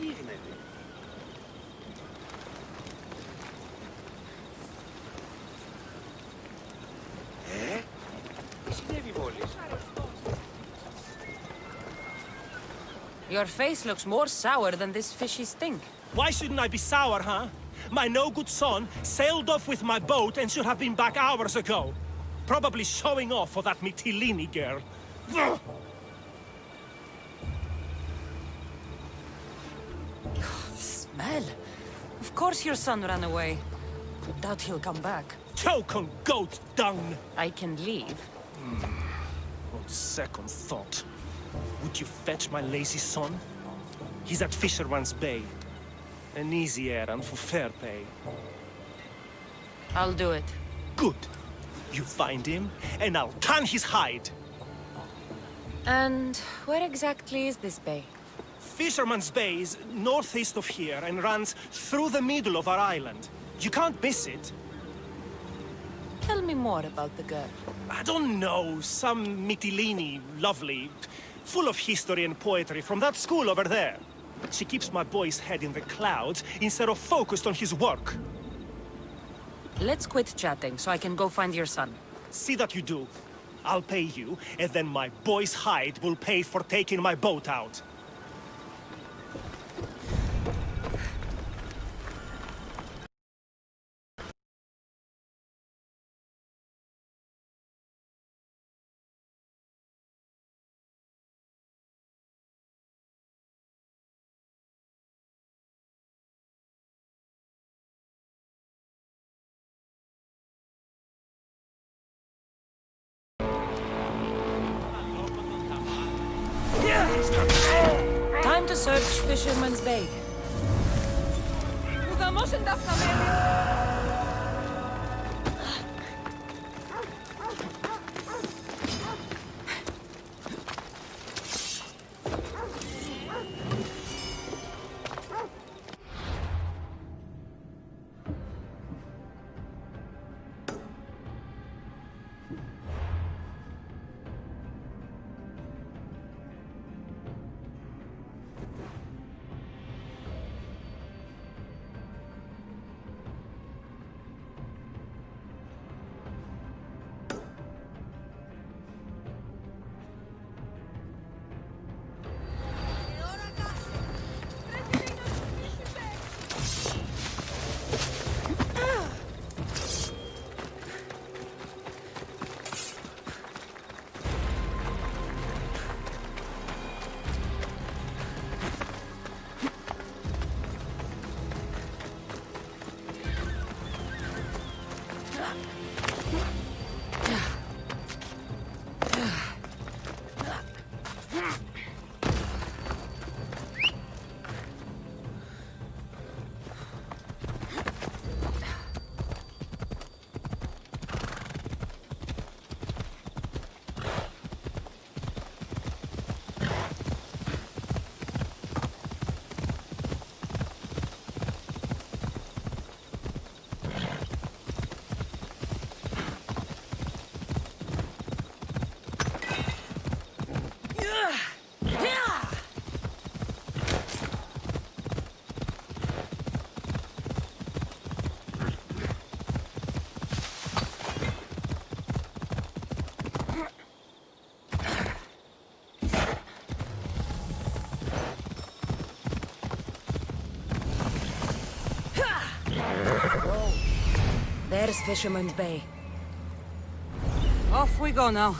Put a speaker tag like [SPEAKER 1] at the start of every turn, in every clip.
[SPEAKER 1] γίνεται? Τι συνέβη μόλις?
[SPEAKER 2] Your face looks more sour than this fishy stink.
[SPEAKER 3] Why shouldn't I be sour, huh? My no-good son sailed off with my boat and should have been back hours ago. Probably showing off for that Mytilene girl.
[SPEAKER 2] Smell. Of course your son ran away. Doubt he'll come back.
[SPEAKER 3] Choke on goat dung!
[SPEAKER 2] I can leave.
[SPEAKER 3] On second thought, would you fetch my lazy son? He's at Fisherman's Bay. An easy errand for fair pay.
[SPEAKER 2] I'll do it.
[SPEAKER 3] Good. You find him, and I'll tan his hide.
[SPEAKER 2] And where exactly is this bay?
[SPEAKER 3] Fisherman's Bay is northeast of here and runs through the middle of our island. You can't miss it.
[SPEAKER 2] Tell me more about the girl.
[SPEAKER 3] I don't know, some Mytilene, lovely, full of history and poetry from that school over there. She keeps my boy's head in the clouds instead of focused on his work.
[SPEAKER 2] Let's quit chatting so I can go find your son.
[SPEAKER 3] See that you do. I'll pay you, and then my boy's hide will pay for taking my boat out.
[SPEAKER 2] Time to search Fisherman's Bay. There's Fisherman's Bay. Off we go now.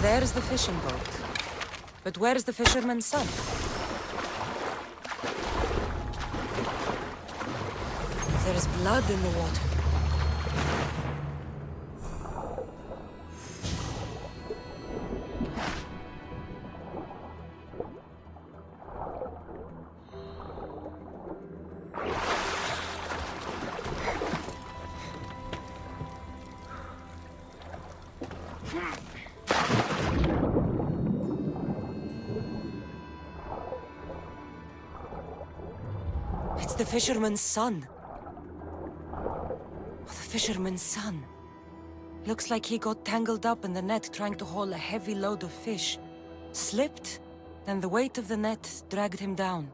[SPEAKER 2] There's the fishing boat. But where's the fisherman's son? There's blood in the water. It's the fisherman's son. The fisherman's son. Looks like he got tangled up in the net trying to haul a heavy load of fish. Slipped, then the weight of the net dragged him down.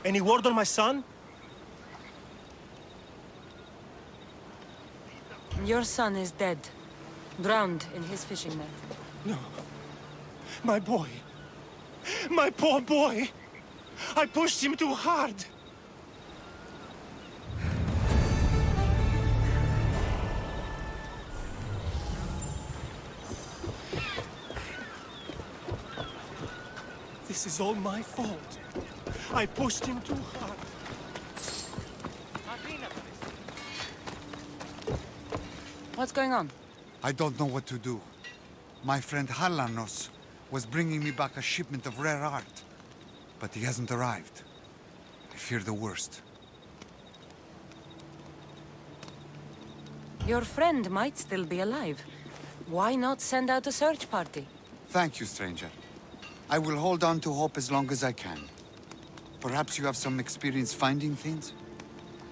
[SPEAKER 3] Any word on my son?
[SPEAKER 2] Your son is dead. Drowned in his fishing net.
[SPEAKER 3] No. My boy. My poor boy. I pushed him too hard. This is all my fault. I pushed him too hard.
[SPEAKER 2] What's going on?
[SPEAKER 1] I don't know what to do. My friend Halanos was bringing me back a shipment of rare art, but he hasn't arrived. I fear the worst.
[SPEAKER 2] Your friend might still be alive. Why not send out a search party?
[SPEAKER 1] Thank you, stranger. I will hold on to hope as long as I can. Perhaps you have some experience finding things?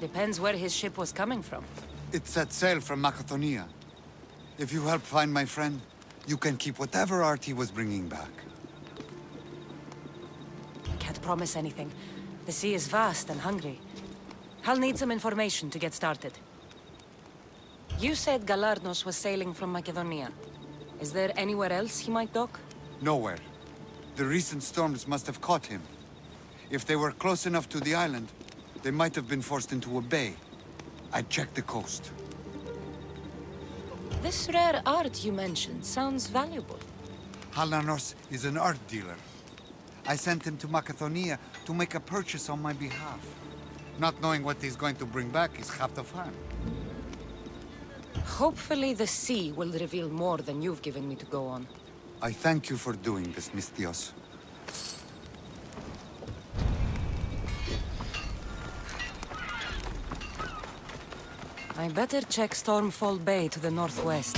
[SPEAKER 2] Depends where his ship was coming from.
[SPEAKER 1] It set sail from Macedonia. If you help find my friend, you can keep whatever art he was bringing back.
[SPEAKER 2] Can't promise anything. The sea is vast and hungry. I'll need some information to get started. You said Galarnos was sailing from Macedonia. Is there anywhere else he might dock?
[SPEAKER 1] Nowhere. The recent storms must have caught him. If they were close enough to the island, they might have been forced into a bay. I'd check the coast.
[SPEAKER 2] This rare art you mentioned sounds valuable.
[SPEAKER 1] Halanos is an art dealer. I sent him to Macedonia to make a purchase on my behalf. Not knowing what he's going to bring back is half the fun.
[SPEAKER 2] Hopefully the sea will reveal more than you've given me to go on.
[SPEAKER 1] I thank you for doing this, Mistios.
[SPEAKER 2] I better check Stormfall Bay to the northwest.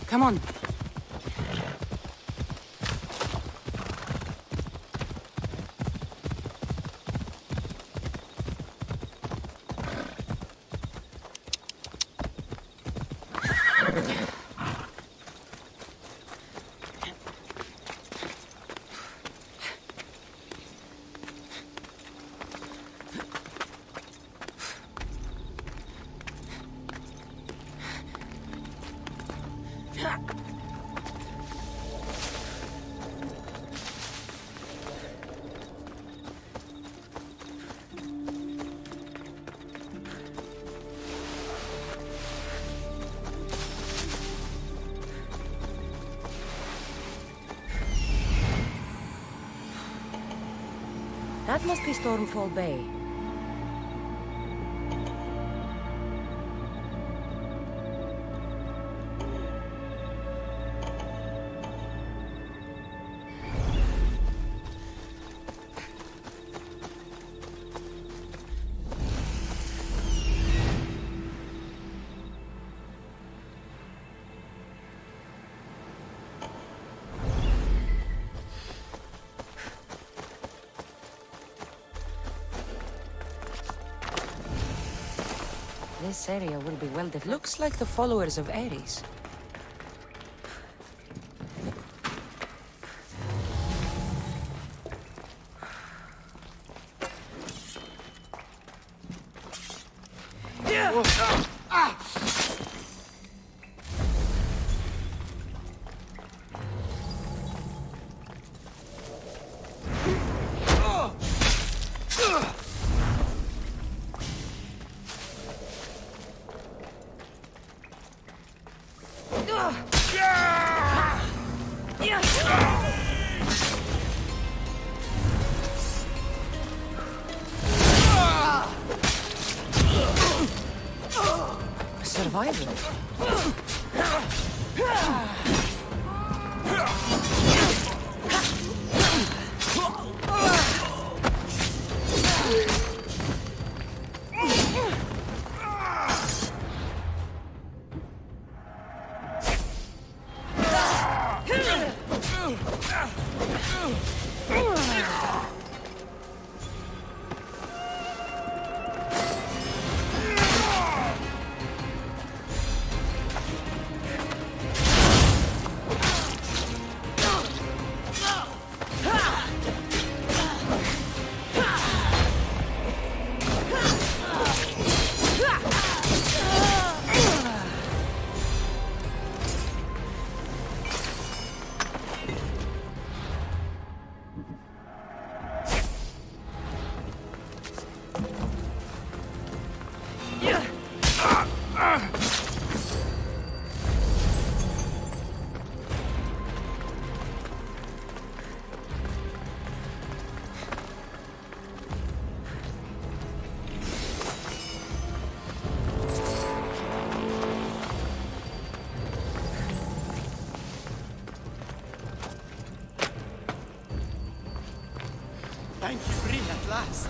[SPEAKER 2] Come on. That must be Stormfall Bay. This area will be well defended. Looks like the followers of Ares. Survival.
[SPEAKER 4] Thank you, free at last.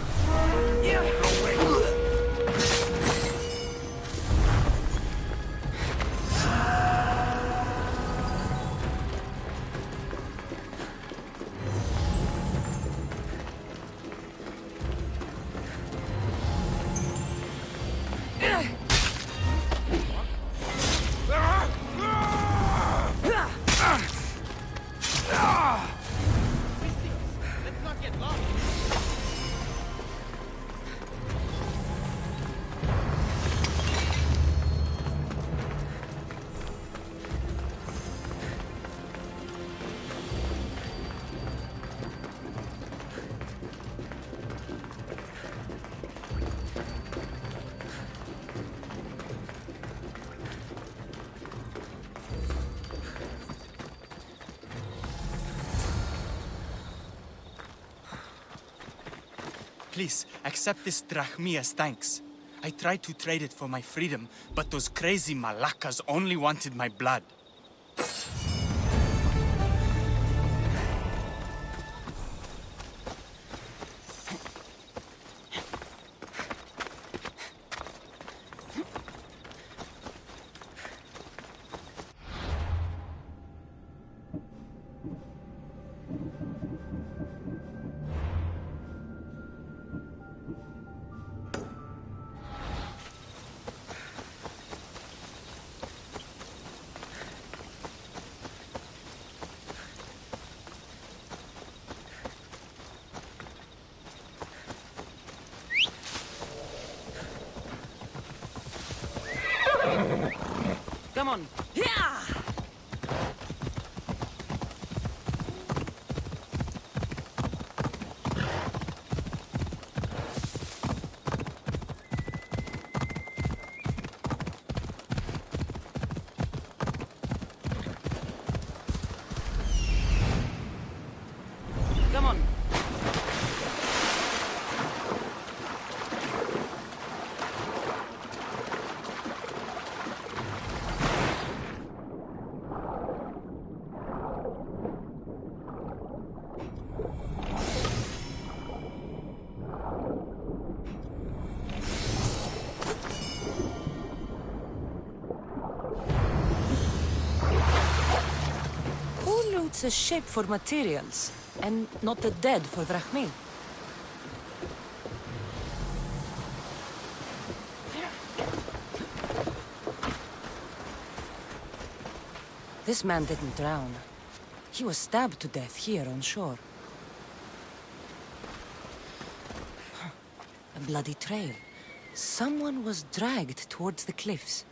[SPEAKER 4] Let's not get lost. Please, accept this drachmi as thanks. I tried to trade it for my freedom, but those crazy malakas only wanted my blood.
[SPEAKER 2] Come on. Yeah! Come on. Who loots a ship for materials, and not the dead for drachmi? This man didn't drown. He was stabbed to death here on shore. A bloody trail. Someone was dragged towards the cliffs.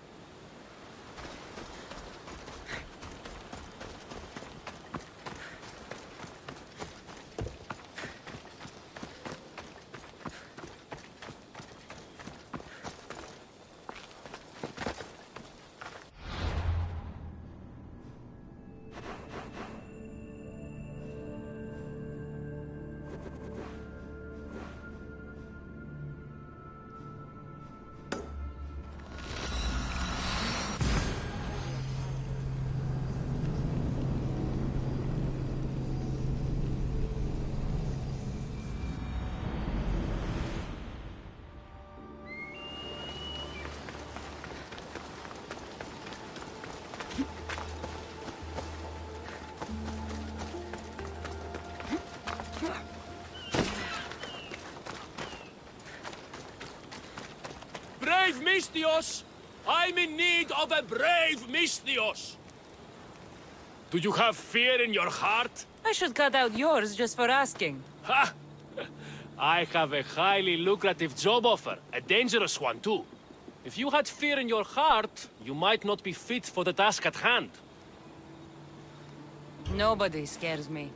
[SPEAKER 5] Brave Misthios! I'm in need of a brave Misthios! Do you have fear in your heart?
[SPEAKER 2] I should cut out yours just for asking.
[SPEAKER 5] Ha! I have a highly lucrative job offer, a dangerous one too. If you had fear in your heart, you might not be fit for the task at hand.
[SPEAKER 2] Nobody scares me.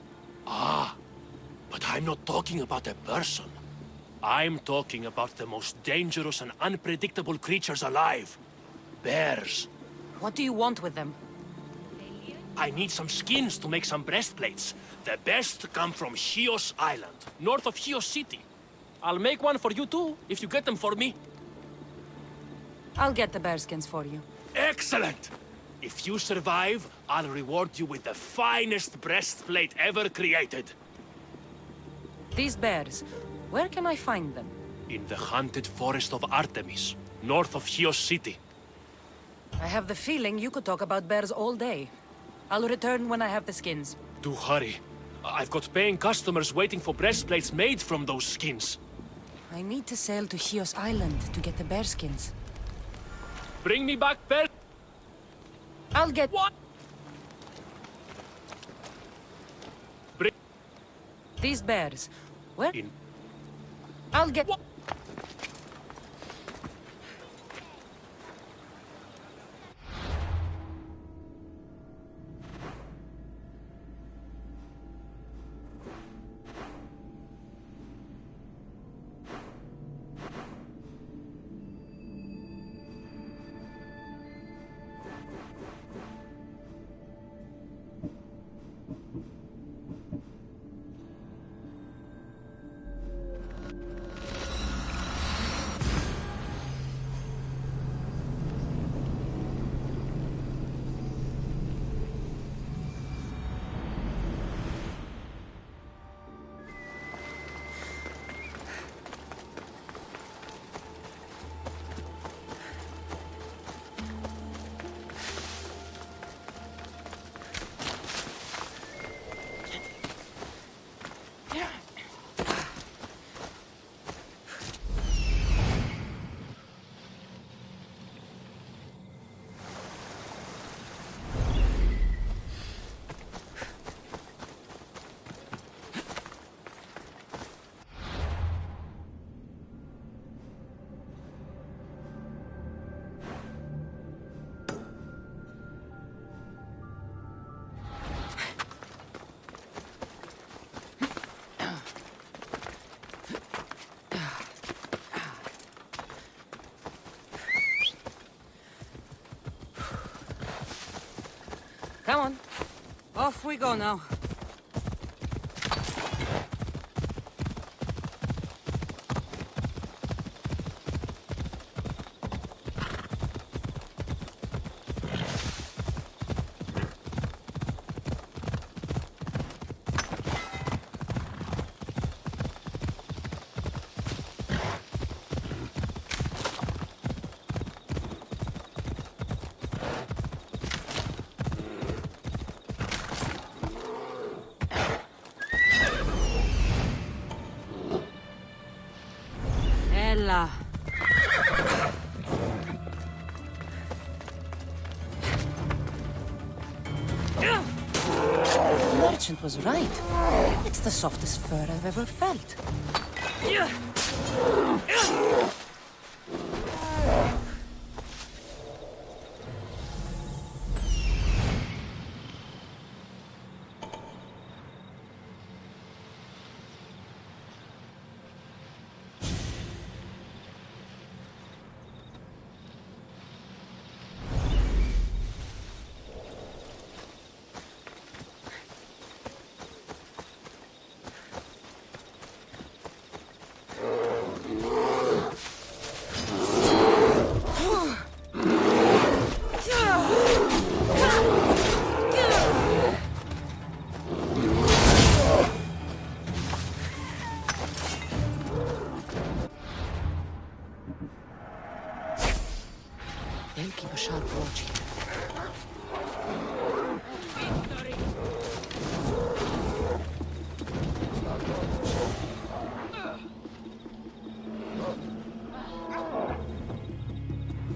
[SPEAKER 5] But I'm not talking about a person. I'm talking about the most dangerous and unpredictable creatures alive. Bears.
[SPEAKER 2] What do you want with them?
[SPEAKER 5] I need some skins to make some breastplates. The best come from Chios Island, north of Chios City. I'll make one for you too, if you get them for me.
[SPEAKER 2] I'll get the bearskins for you.
[SPEAKER 5] Excellent! If you survive, I'll reward you with the finest breastplate ever created.
[SPEAKER 2] These bears, where can I find them?
[SPEAKER 5] In the haunted forest of Artemis, north of Chios City.
[SPEAKER 2] I have the feeling you could talk about bears all day. I'll return when I have the skins.
[SPEAKER 5] Do hurry. I've got paying customers waiting for breastplates made from those skins.
[SPEAKER 2] I need to sail to Chios Island to get the bearskins.
[SPEAKER 5] Bring me back bear...
[SPEAKER 2] I'll get...
[SPEAKER 5] What? Bring...
[SPEAKER 2] These bears, where?
[SPEAKER 5] In...
[SPEAKER 2] I'll get...
[SPEAKER 5] What?
[SPEAKER 2] Off we go now. Ella. The merchant was right. It's the softest fur I've ever felt. They'll keep a sharp watch here.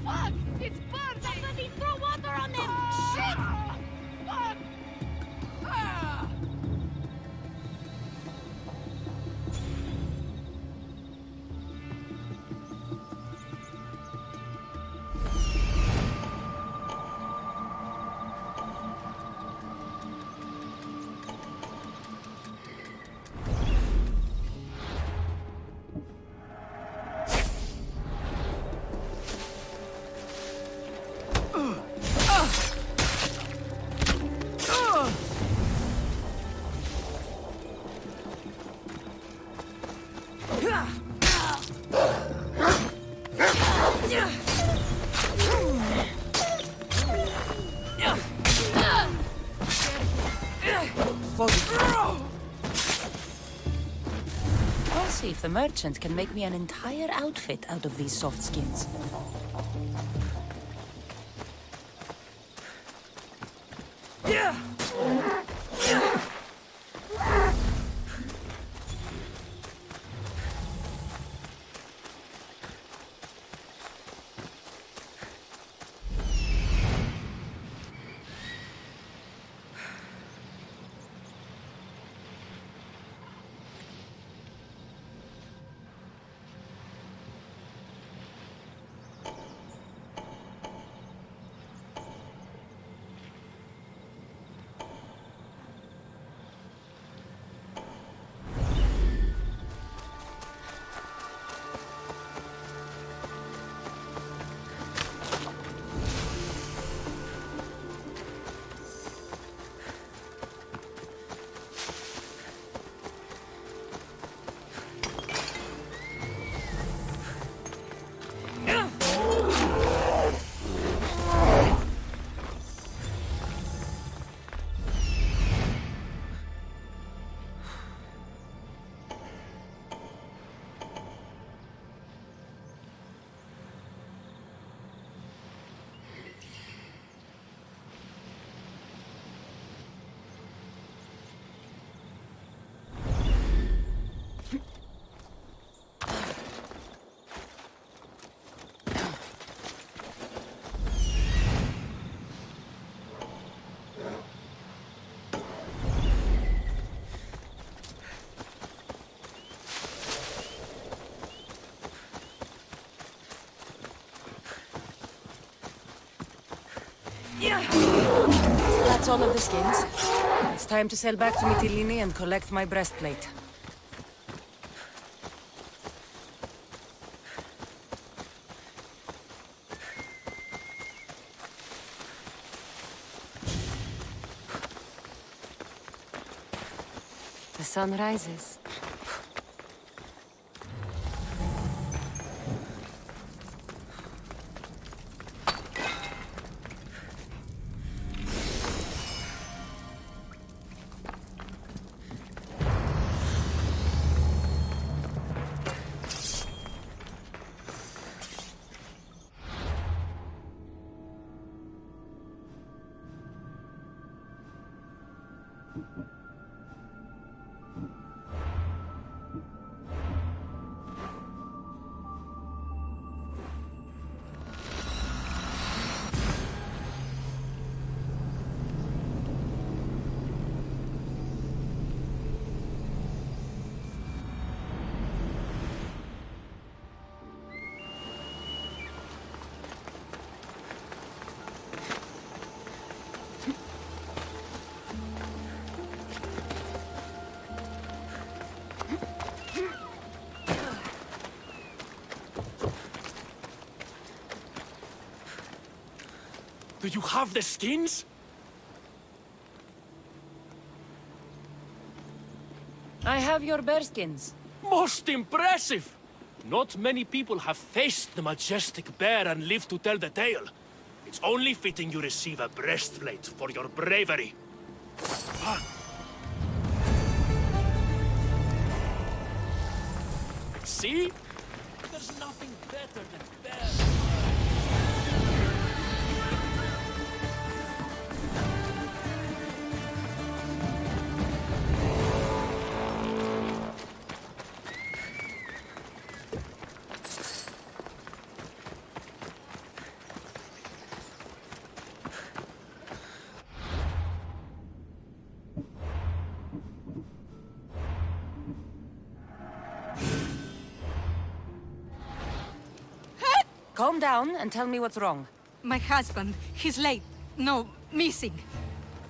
[SPEAKER 6] Fuck! It's burned! Somebody throw water on them! Shit! Fuck! Ah!
[SPEAKER 2] I'll see if the merchant can make me an entire outfit out of these soft skins. That's all of the skins. It's time to sail back to Mytilene and collect my breastplate. The sun rises.
[SPEAKER 5] Do you have the skins?
[SPEAKER 2] I have your bearskins.
[SPEAKER 5] Most impressive! Not many people have faced the majestic bear and lived to tell the tale. It's only fitting you receive a breastplate for your bravery. See? There's nothing better than bear.
[SPEAKER 2] Calm down and tell me what's wrong.
[SPEAKER 7] My husband, he's late. No, missing.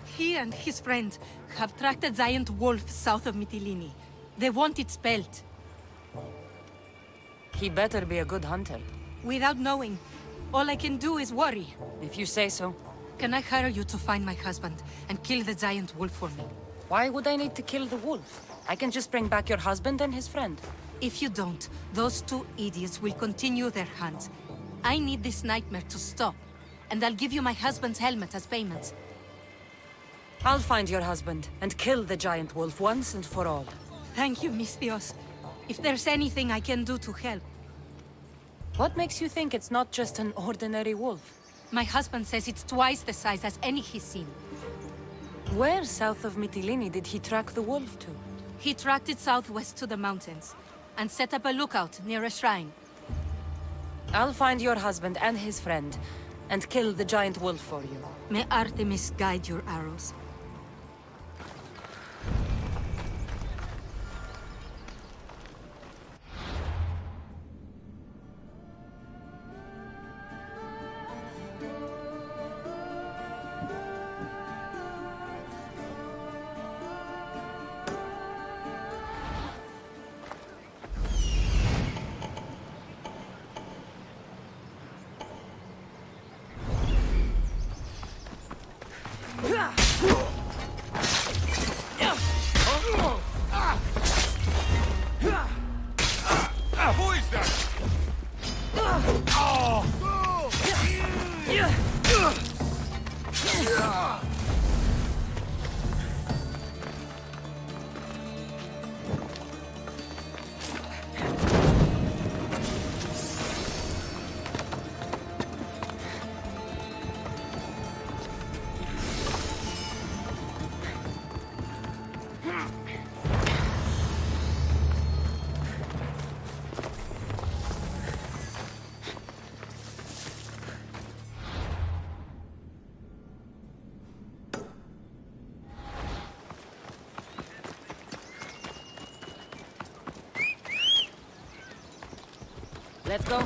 [SPEAKER 7] He and his friend have tracked a giant wolf south of Mytilene. They want its pelt.
[SPEAKER 2] He better be a good hunter.
[SPEAKER 7] Without knowing, all I can do is worry.
[SPEAKER 2] If you say so.
[SPEAKER 7] Can I hire you to find my husband and kill the giant wolf for me?
[SPEAKER 2] Why would I need to kill the wolf? I can just bring back your husband and his friend.
[SPEAKER 7] If you don't, those two idiots will continue their hunt. I need this nightmare to stop, and I'll give you my husband's helmet as payment.
[SPEAKER 2] I'll find your husband and kill the giant wolf once and for all.
[SPEAKER 7] Thank you, Misthios. If there's anything I can do to help.
[SPEAKER 2] What makes you think it's not just an ordinary wolf?
[SPEAKER 7] My husband says it's twice the size as any he's seen.
[SPEAKER 2] Where south of Mytilene did he track the wolf to?
[SPEAKER 7] He tracked it southwest to the mountains, and set up a lookout near a shrine.
[SPEAKER 2] I'll find your husband and his friend, and kill the giant wolf for you.
[SPEAKER 7] May Artemis guide your arrows.
[SPEAKER 1] Who is that?
[SPEAKER 2] Let's go.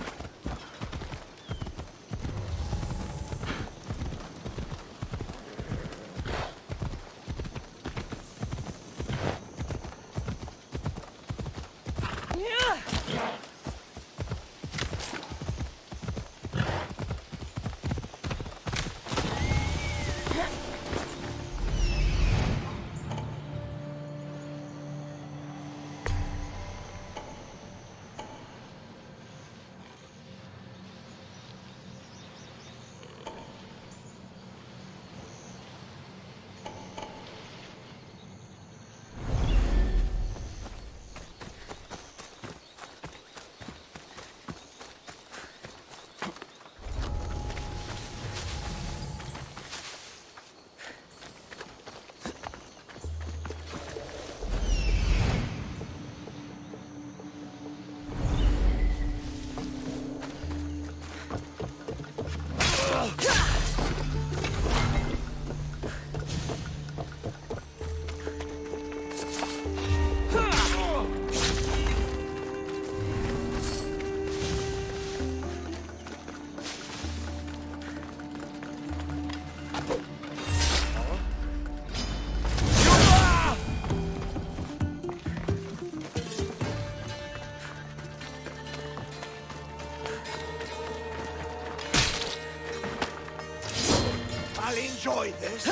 [SPEAKER 3] enjoy this.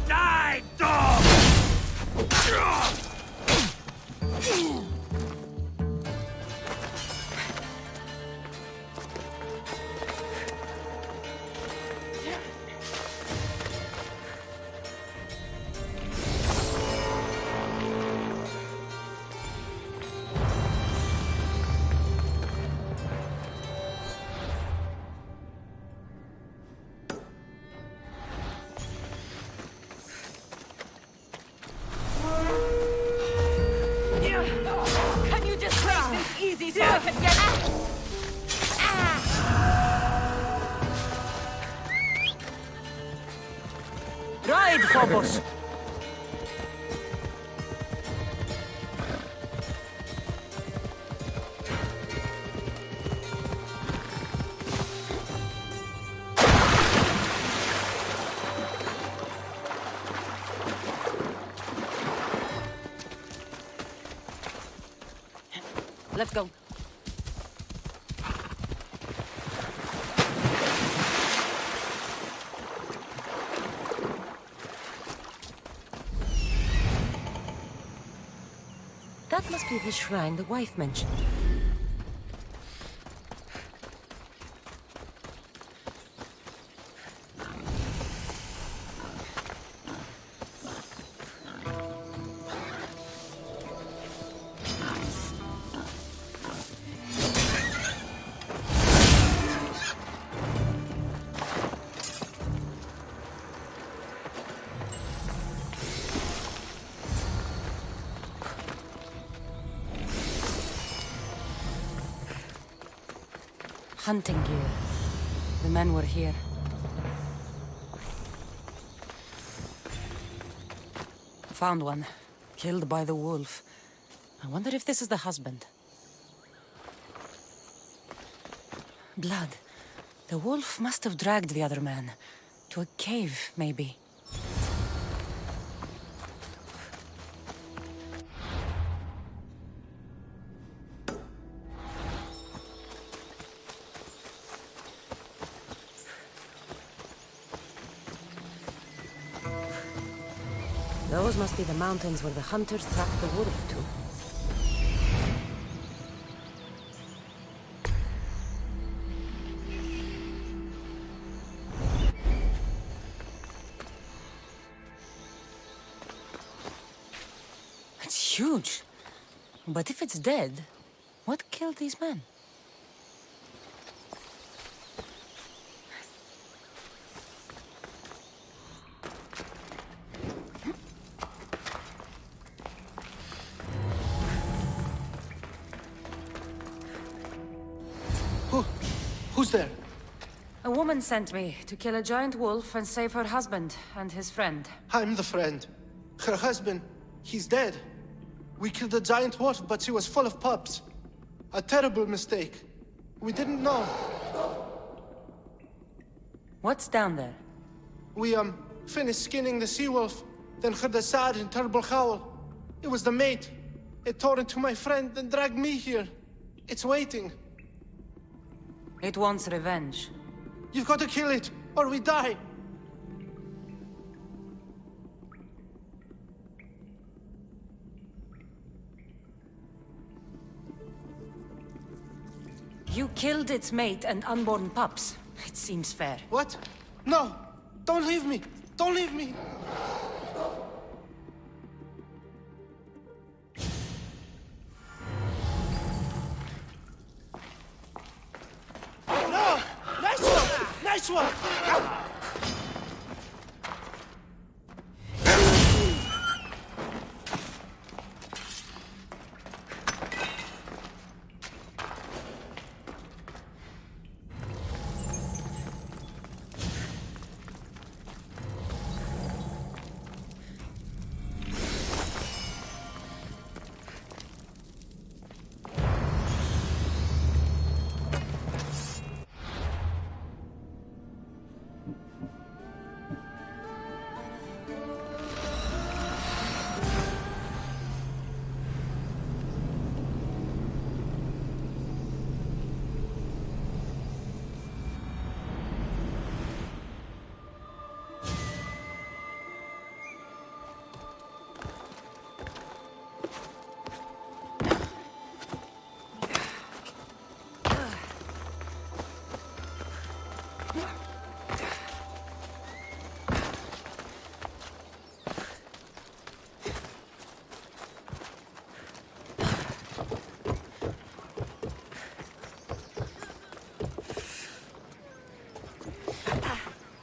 [SPEAKER 3] Die, dog!
[SPEAKER 6] Can you just make this easy so I can get out?
[SPEAKER 2] Ride, Phobos! Let's go. That must be the shrine the wife mentioned. Hunting gear. The men were here. Found one. Killed by the wolf. I wonder if this is the husband. Blood. The wolf must have dragged the other man. To a cave, maybe. Those must be the mountains where the hunters tracked the wolf to. It's huge. But if it's dead, what killed these men?
[SPEAKER 8] Who's there?
[SPEAKER 2] A woman sent me to kill a giant wolf and save her husband and his friend.
[SPEAKER 8] I'm the friend. Her husband, he's dead. We killed a giant wolf, but she was full of pups. A terrible mistake. We didn't know.
[SPEAKER 2] What's down there?
[SPEAKER 8] We, finished skinning the sea-wolf, then heard a sad and terrible howl. It was the mate. It tore into my friend, then dragged me here. It's waiting.
[SPEAKER 2] It wants revenge.
[SPEAKER 8] You've got to kill it, or we die.
[SPEAKER 2] You killed its mate and unborn pups. It seems fair.
[SPEAKER 8] What? No! Don't leave me! Don't leave me! No! Nice one! Nice one!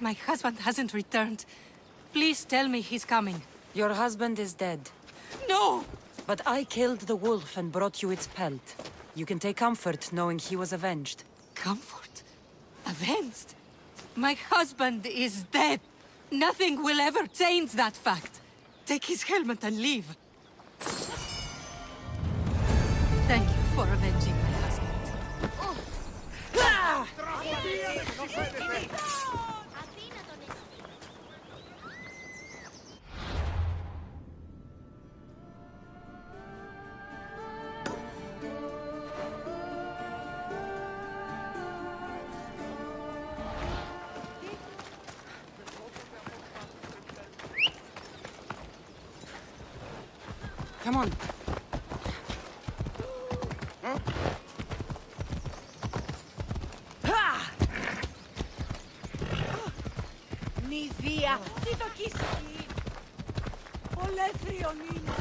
[SPEAKER 7] My husband hasn't returned. Please tell me he's coming.
[SPEAKER 2] Your husband is dead.
[SPEAKER 7] No!
[SPEAKER 2] But I killed the wolf and brought you its pelt. You can take comfort knowing he was avenged.
[SPEAKER 7] Comfort? Avenged? My husband is dead. Nothing will ever change that fact. Take his helmet and leave. Thank you for avenging my husband.
[SPEAKER 2] Come on.
[SPEAKER 6] Νηδία, τι το κυσί. Ολέθριον είναι.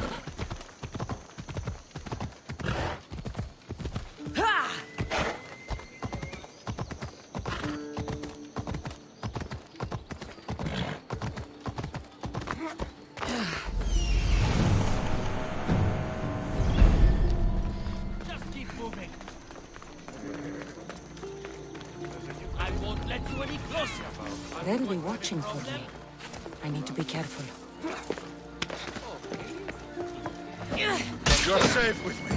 [SPEAKER 5] Just keep moving. I won't let you any closer.
[SPEAKER 2] They'll be watching for me. I need to be careful.
[SPEAKER 1] You're safe with me.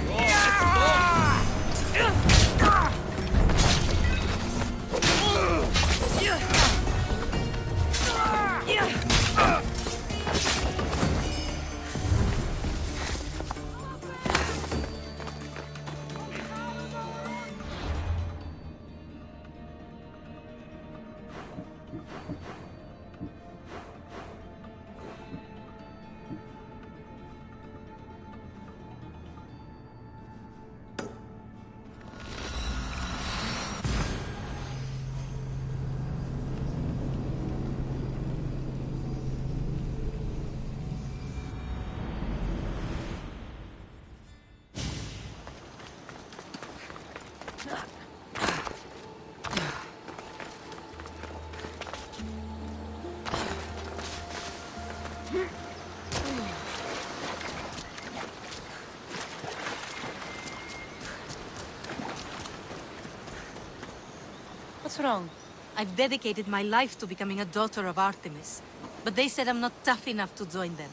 [SPEAKER 2] What's wrong?
[SPEAKER 7] I've dedicated my life to becoming a daughter of Artemis, but they said I'm not tough enough to join them.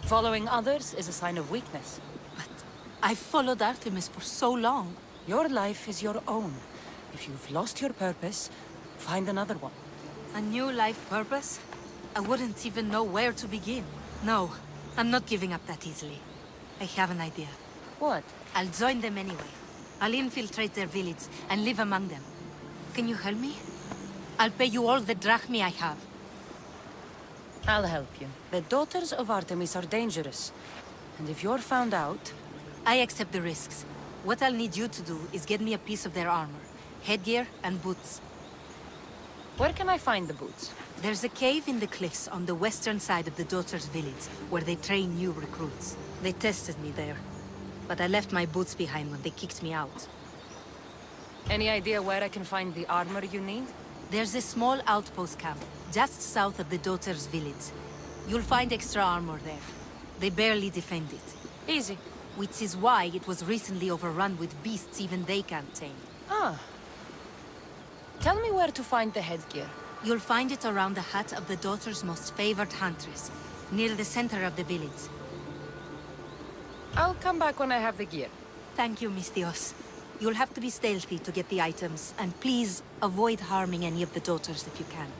[SPEAKER 2] Following others is a sign of weakness.
[SPEAKER 7] But I've followed Artemis for so long.
[SPEAKER 2] Your life is your own. If you've lost your purpose, find another one.
[SPEAKER 7] A new life purpose? I wouldn't even know where to begin. No, I'm not giving up that easily. I have an idea.
[SPEAKER 2] What?
[SPEAKER 7] I'll join them anyway. I'll infiltrate their village and live among them. Can you help me? I'll pay you all the drachmi I have.
[SPEAKER 2] I'll help you. The daughters of Artemis are dangerous. And if you're found out...
[SPEAKER 7] I accept the risks. What I'll need you to do is get me a piece of their armor, headgear, and boots.
[SPEAKER 2] Where can I find the boots?
[SPEAKER 7] There's a cave in the cliffs on the western side of the Daughters' village, where they train new recruits. They tested me there, but I left my boots behind when they kicked me out.
[SPEAKER 2] Any idea where I can find the armor you need?
[SPEAKER 7] There's a small outpost camp, just south of the Daughters' village. You'll find extra armor there. They barely defend it.
[SPEAKER 2] Easy.
[SPEAKER 7] Which is why it was recently overrun with beasts even they can't tame.
[SPEAKER 2] Ah. Tell me where to find the headgear.
[SPEAKER 7] You'll find it around the hut of the Daughter's most favored huntress, near the center of the village.
[SPEAKER 2] I'll come back when I have the gear.
[SPEAKER 7] Thank you, Mistios. You'll have to be stealthy to get the items, and please avoid harming any of the Daughters if you can.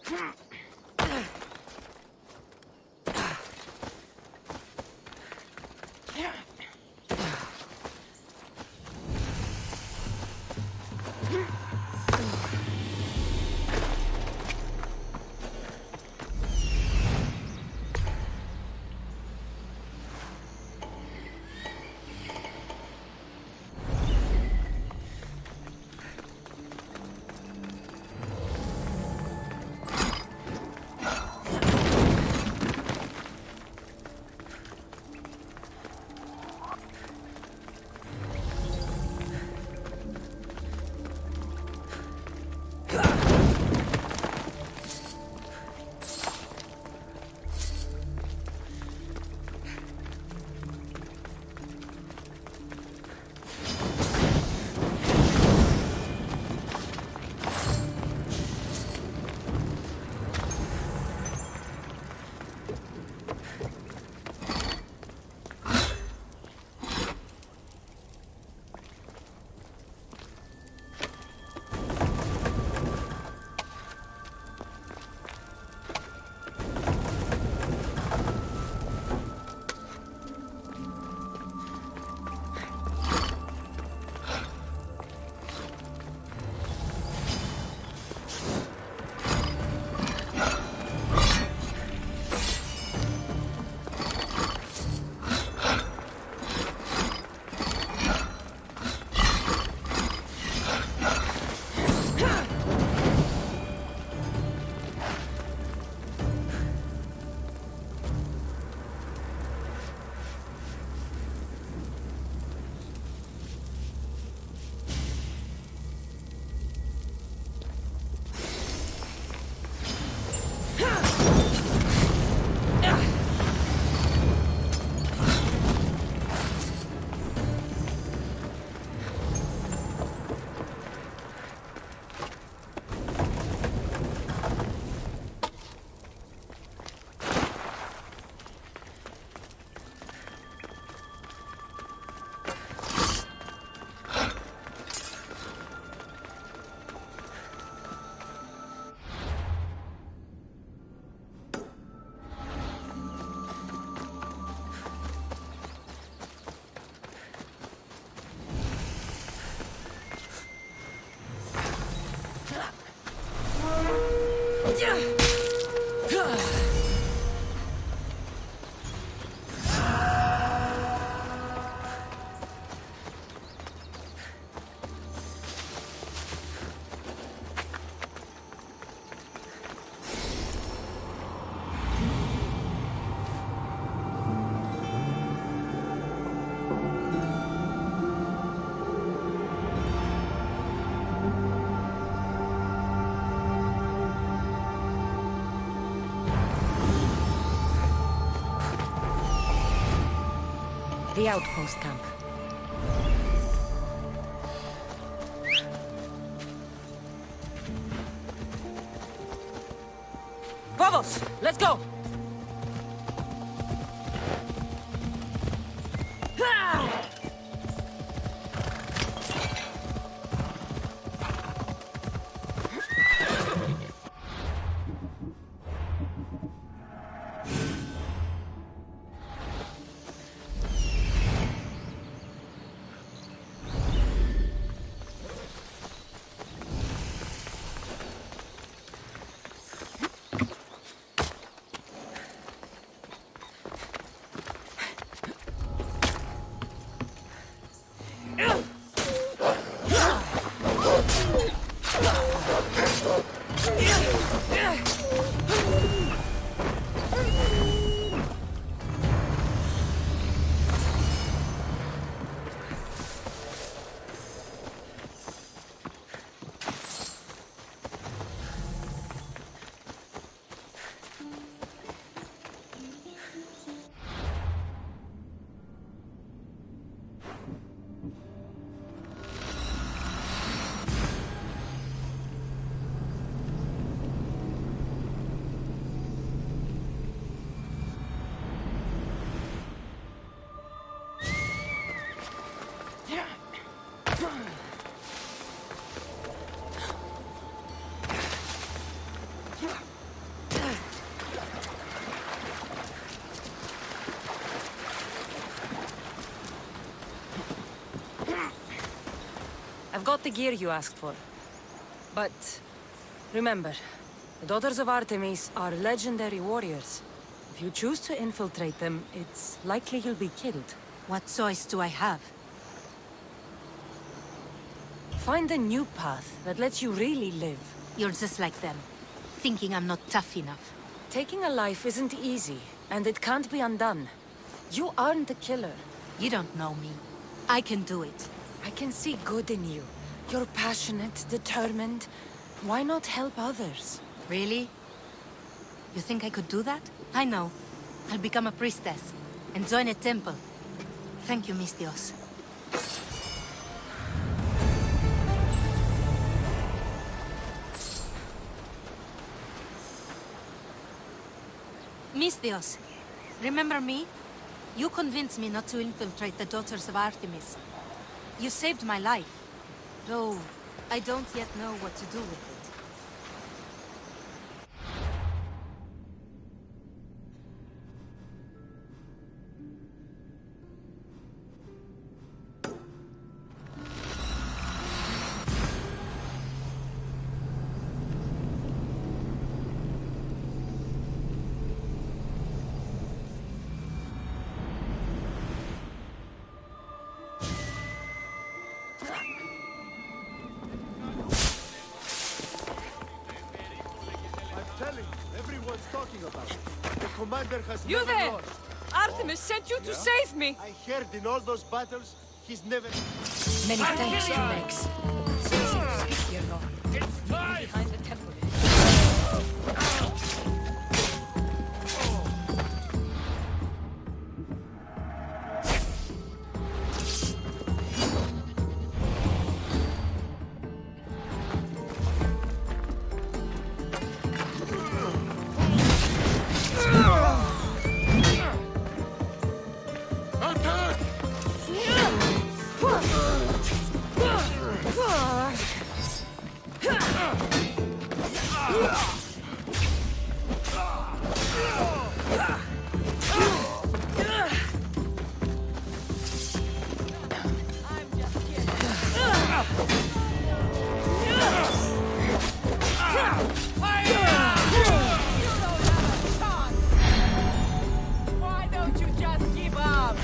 [SPEAKER 2] The outpost camp. Vamos! Let's go! got the gear you asked for. But remember, the Daughters of Artemis are legendary warriors. If you choose to infiltrate them, it's likely you'll be killed.
[SPEAKER 7] What choice do I have?
[SPEAKER 2] Find a new path that lets you really live.
[SPEAKER 7] You're just like them, thinking I'm not tough enough.
[SPEAKER 2] Taking a life isn't easy, and it can't be undone. You aren't the killer.
[SPEAKER 7] You don't know me. I can do it.
[SPEAKER 2] I can see good in you. You're passionate, determined. Why not help others?
[SPEAKER 7] Really? You think I could do that? I know. I'll become a priestess and join a temple. Thank you, Miss Dios. Miss Dios, remember me? You convinced me not to infiltrate the Daughters of Artemis. You saved my life, though I don't yet know what to do with it.
[SPEAKER 8] Everyone's talking about it. The commander has
[SPEAKER 2] You
[SPEAKER 8] never
[SPEAKER 2] there!
[SPEAKER 8] lost.
[SPEAKER 2] Artemis sent you to save me!
[SPEAKER 8] I heard in all those battles, he's never...
[SPEAKER 2] Many thanks, Two Legs. So easy to speak here, Lord.
[SPEAKER 5] It's time!
[SPEAKER 2] Behind the temple.
[SPEAKER 6] Why don't you just give up?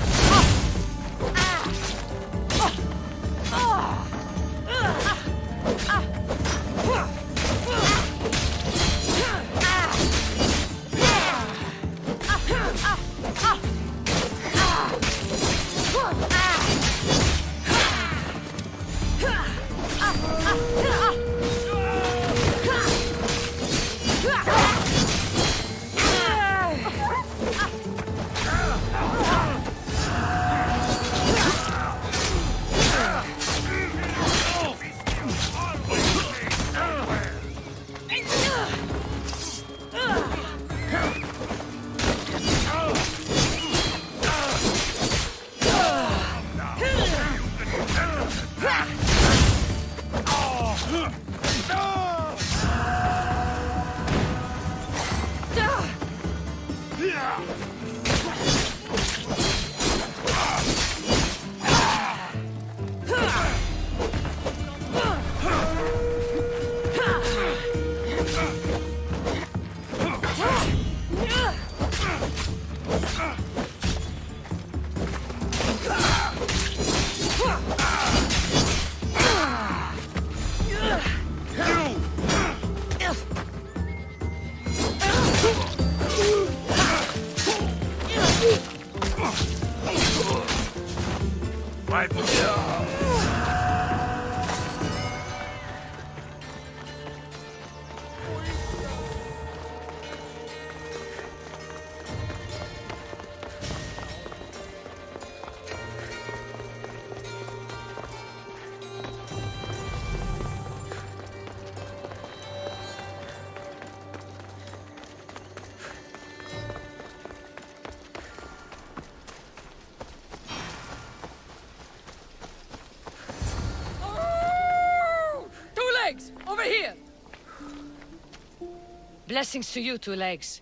[SPEAKER 2] Blessings to you, Two Legs.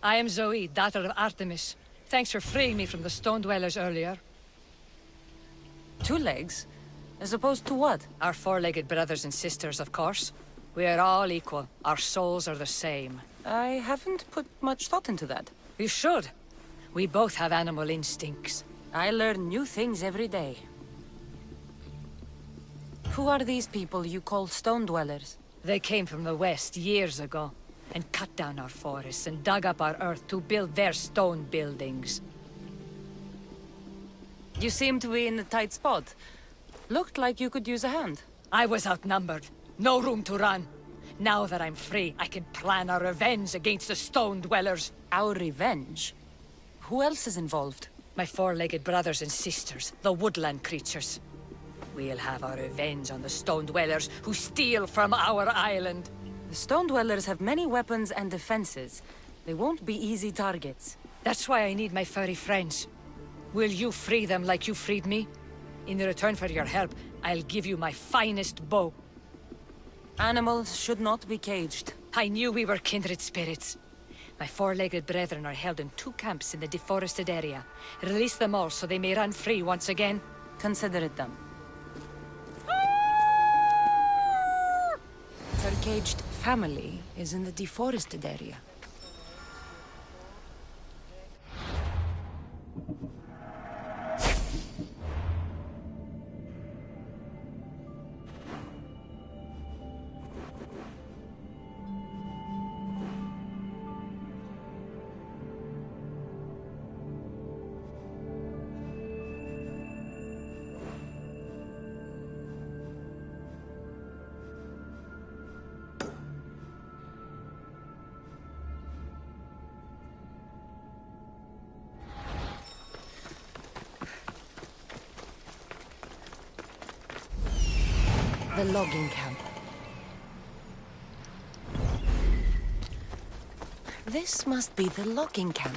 [SPEAKER 2] I am Zoe, daughter of Artemis. Thanks for freeing me from the Stone Dwellers earlier. Two Legs? As opposed to what?
[SPEAKER 9] Our four-legged brothers and sisters, of course. We are all equal. Our souls are the same.
[SPEAKER 2] I haven't put much thought into that.
[SPEAKER 9] You should. We both have animal instincts.
[SPEAKER 2] I learn new things every day. Who are these people you call stone dwellers?
[SPEAKER 9] They came from the west years ago, and cut down our forests and dug up our earth to build their stone buildings.
[SPEAKER 2] You seem to be in a tight spot. Looked like you could use a hand.
[SPEAKER 9] I was outnumbered. No room to run. Now that I'm free, I can plan our revenge against the stone dwellers.
[SPEAKER 2] Our revenge? Who else is involved?
[SPEAKER 9] My four-legged brothers and sisters, the woodland creatures. We'll have our revenge on the stone dwellers who steal from our island.
[SPEAKER 2] The stone dwellers have many weapons and defenses. They won't be easy targets.
[SPEAKER 9] That's why I need my furry friends. Will you free them like you freed me? In return for your help, I'll give you my finest bow.
[SPEAKER 2] Animals should not be caged.
[SPEAKER 9] I knew we were kindred spirits. My four-legged brethren are held in 2 camps in the deforested area. Release them all so they may run free once again.
[SPEAKER 2] Consider it done. Her caged family is in the deforested area. The logging camp. This must be the logging camp.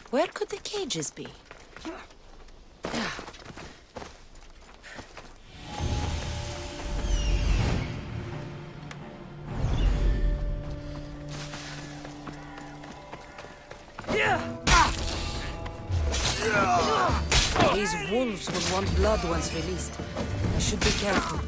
[SPEAKER 2] Where could the cages be? These wolves will want blood once released. I should be careful.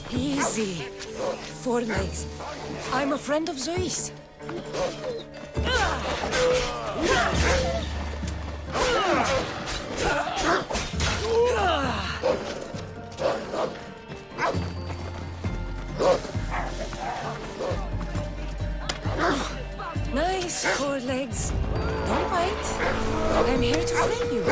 [SPEAKER 2] Easy. 4 legs. I'm a friend of Zoe's. Nice 4 legs. Don't bite. I'm here to free you.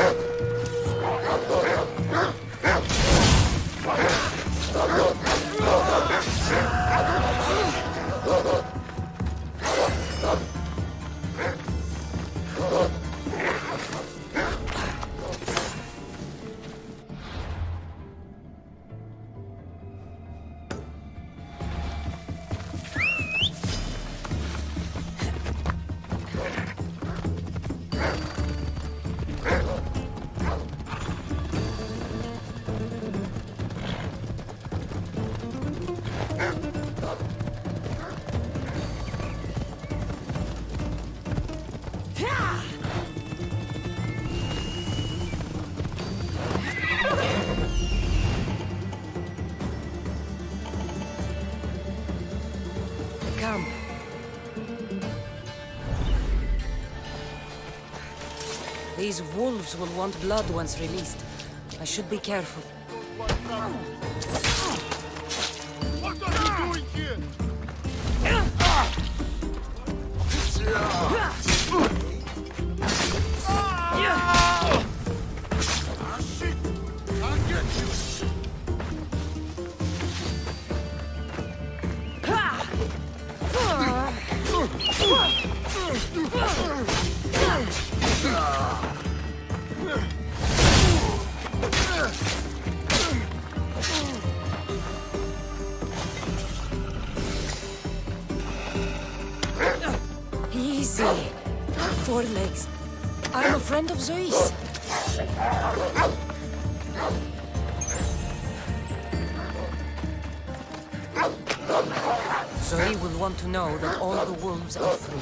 [SPEAKER 2] Come. These wolves will want blood once released. I should be careful.
[SPEAKER 10] What are you doing here? Ah, shit! I'll get you!
[SPEAKER 2] Easy. 4 legs. I'm a friend of Zeus. Zoe will want to know that all the wolves are free.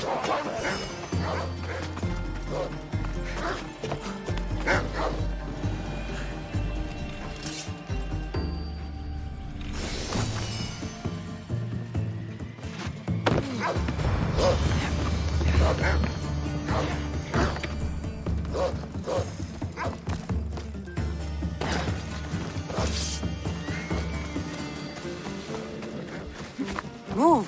[SPEAKER 2] Move!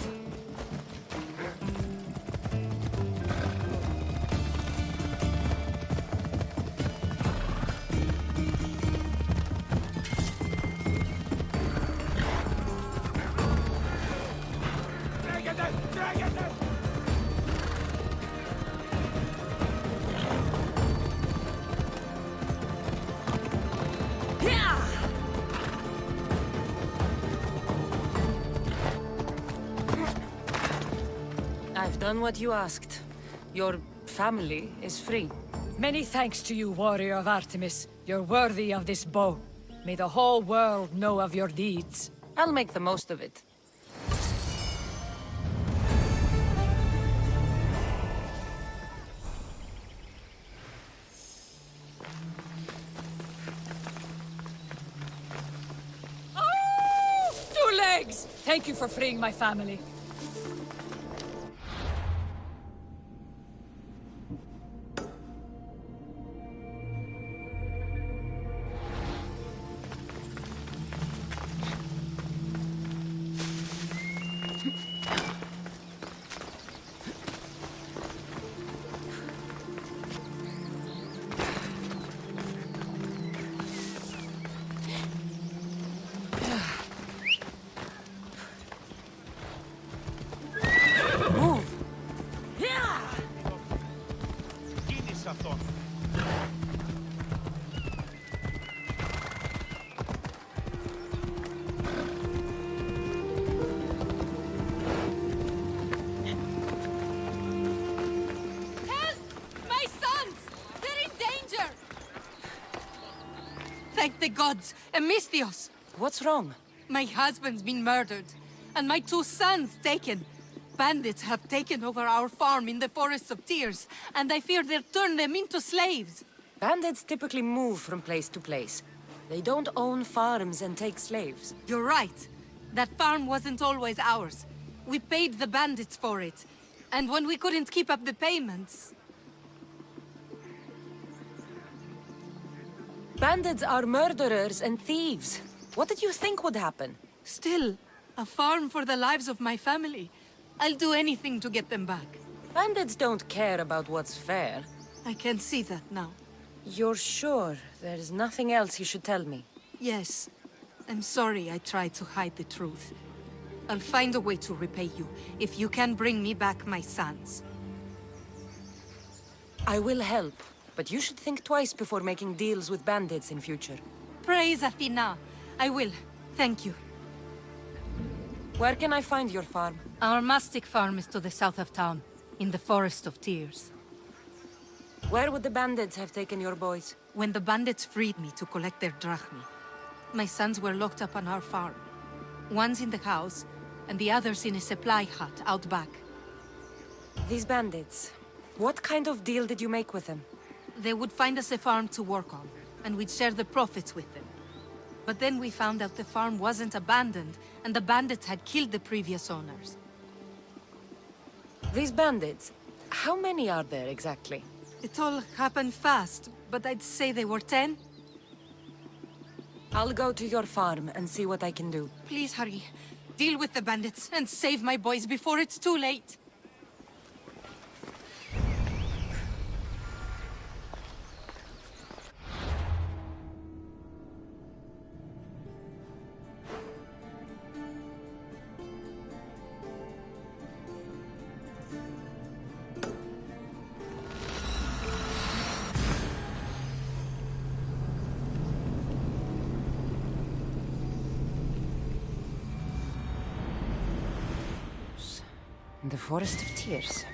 [SPEAKER 2] I've done what you asked. Your family is free.
[SPEAKER 9] Many thanks to you, warrior of Artemis. You're worthy of this bow. May the whole world know of your deeds.
[SPEAKER 2] I'll make the most of it.
[SPEAKER 9] Oh! 2 legs! Thank you for freeing my family.
[SPEAKER 7] Thank the gods! Emistios!
[SPEAKER 2] What's wrong?
[SPEAKER 7] My husband's been murdered, and my 2 sons taken. Bandits have taken over our farm in the Forests of Tears, and I fear they'll turn them into slaves.
[SPEAKER 2] Bandits typically move from place to place. They don't own farms and take slaves.
[SPEAKER 7] You're right. That farm wasn't always ours. We paid the bandits for it. And when we couldn't keep up the payments...
[SPEAKER 2] Bandits are murderers and thieves. What did you think would happen?
[SPEAKER 7] Still, a farm for the lives of my family. I'll do anything to get them back.
[SPEAKER 2] Bandits don't care about what's fair.
[SPEAKER 7] I can see that now.
[SPEAKER 2] You're sure there's nothing else you should tell me?
[SPEAKER 7] Yes. I'm sorry I tried to hide the truth. I'll find a way to repay you, if you can bring me back my sons.
[SPEAKER 2] I will help, but you should think twice before making deals with bandits in future.
[SPEAKER 7] Praise Athena. I will. Thank you.
[SPEAKER 2] Where can I find your farm?
[SPEAKER 7] Our mastic farm is to the south of town, in the Forest of Tears.
[SPEAKER 2] Where would the bandits have taken your boys?
[SPEAKER 7] When the bandits freed me to collect their drachmi, my sons were locked up on our farm. One's in the house, and the other's in a supply hut out back.
[SPEAKER 2] These bandits, what kind of deal did you make with them?
[SPEAKER 7] They would find us a farm to work on, and we'd share the profits with them. But then we found out the farm wasn't abandoned, and the bandits had killed the previous owners.
[SPEAKER 2] These bandits, how many are there exactly?
[SPEAKER 7] It all happened fast, but I'd say they were 10.
[SPEAKER 2] I'll go to your farm and see what I can do.
[SPEAKER 7] Please hurry. Deal with the bandits and save my boys before it's too late.
[SPEAKER 2] The Forest of Tears.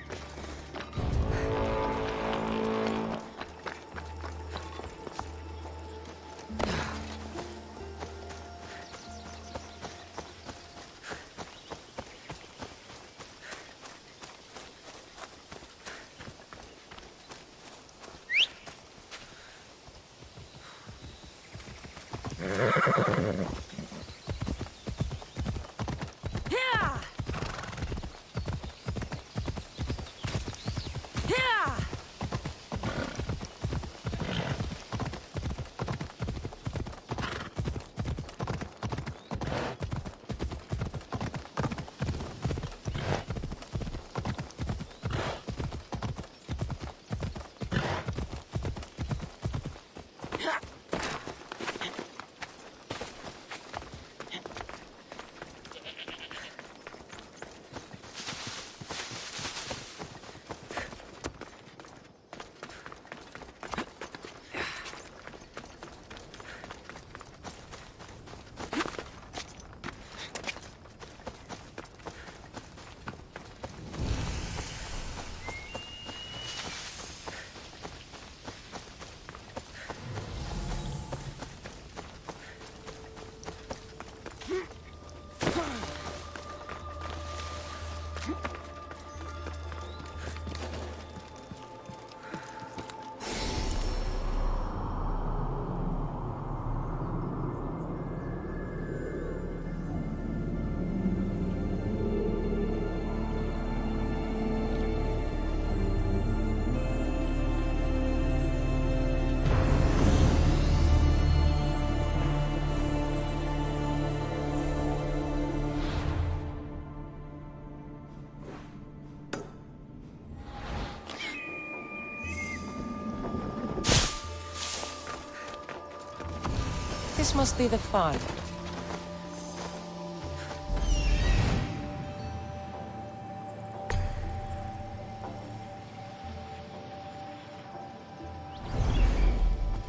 [SPEAKER 2] This must be the farm.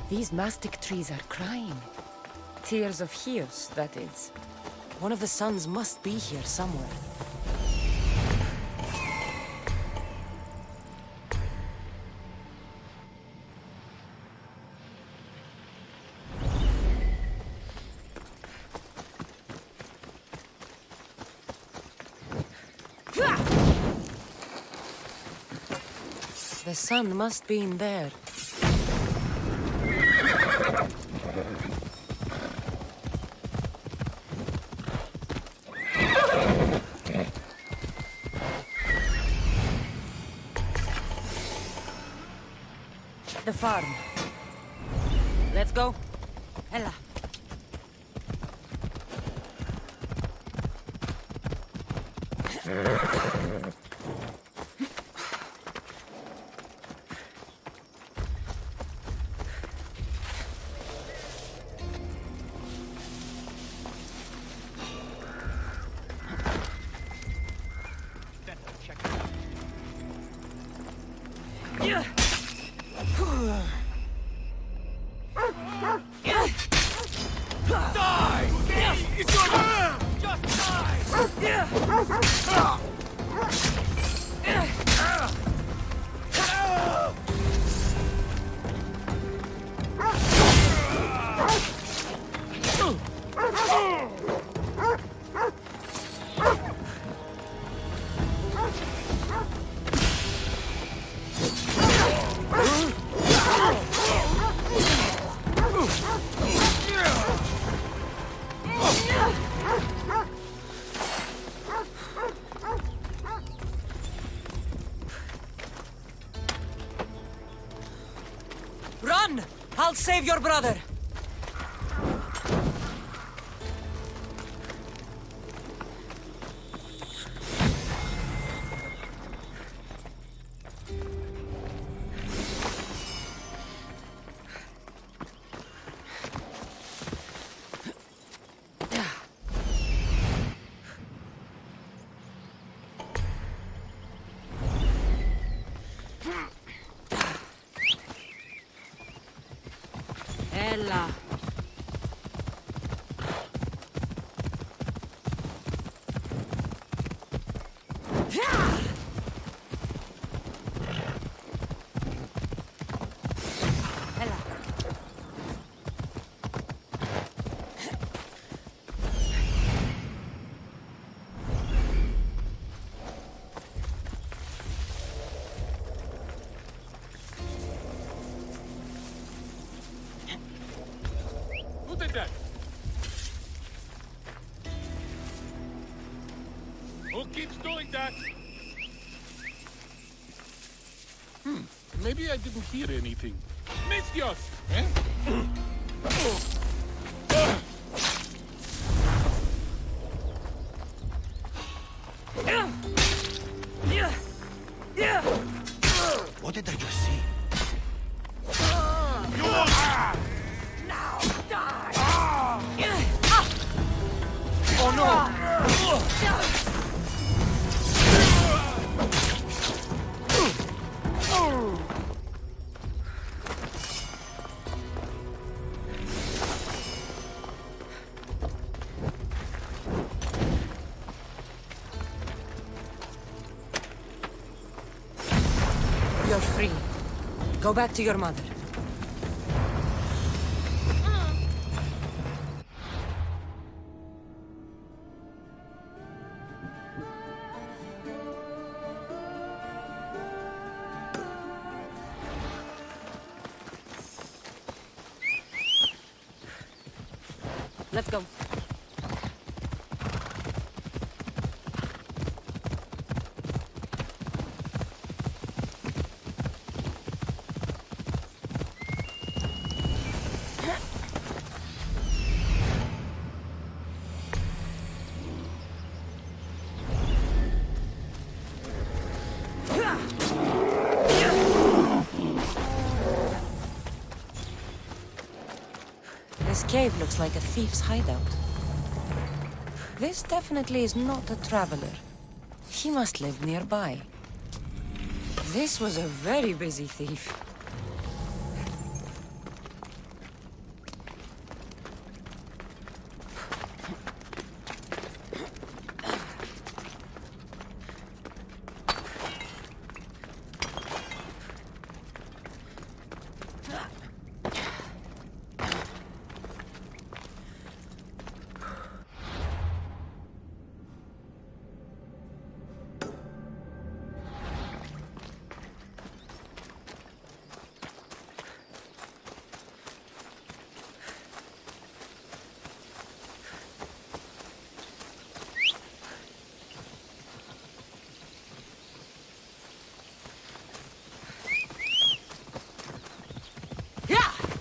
[SPEAKER 2] These mastic trees are crying. Tears of Chios, that is. One of the sons must be here somewhere. The sun must be in there. The farm. Let's go. Ella. Run! I'll save your brother! Ella.
[SPEAKER 10] back! Maybe I didn't hear anything. Mistios! Eh?
[SPEAKER 1] What did I just see?
[SPEAKER 10] Oh no!
[SPEAKER 2] You're free. Go back to your mother. Let's go. This cave looks like a thief's hideout. This definitely is not a traveler. He must live nearby. This was a very busy thief.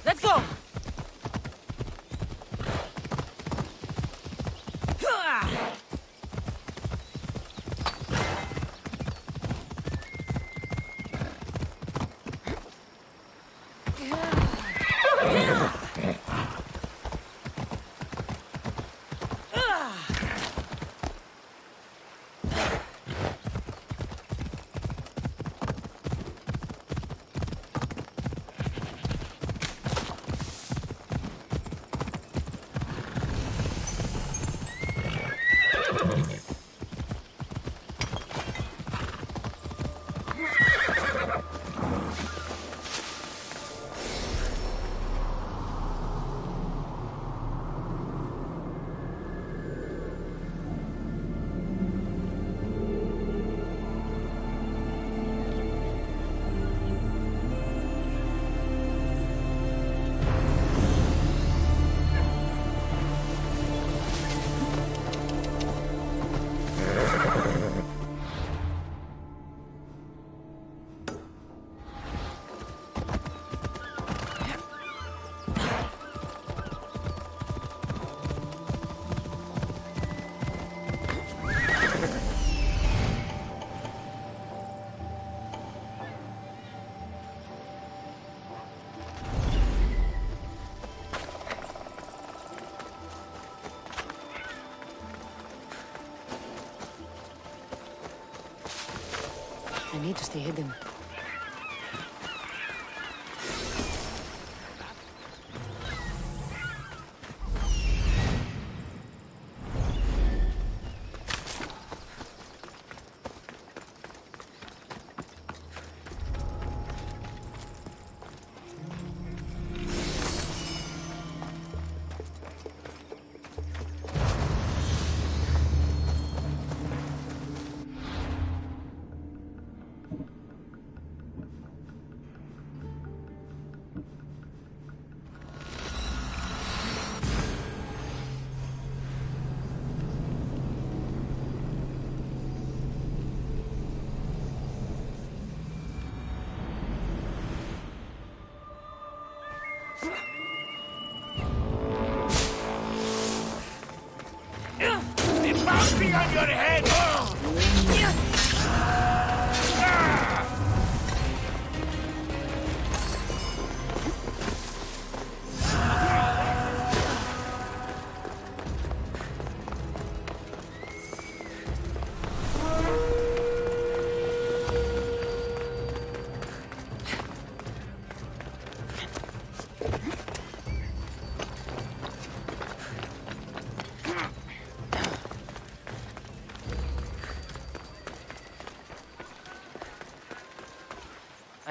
[SPEAKER 2] Let's go! I need to stay hidden.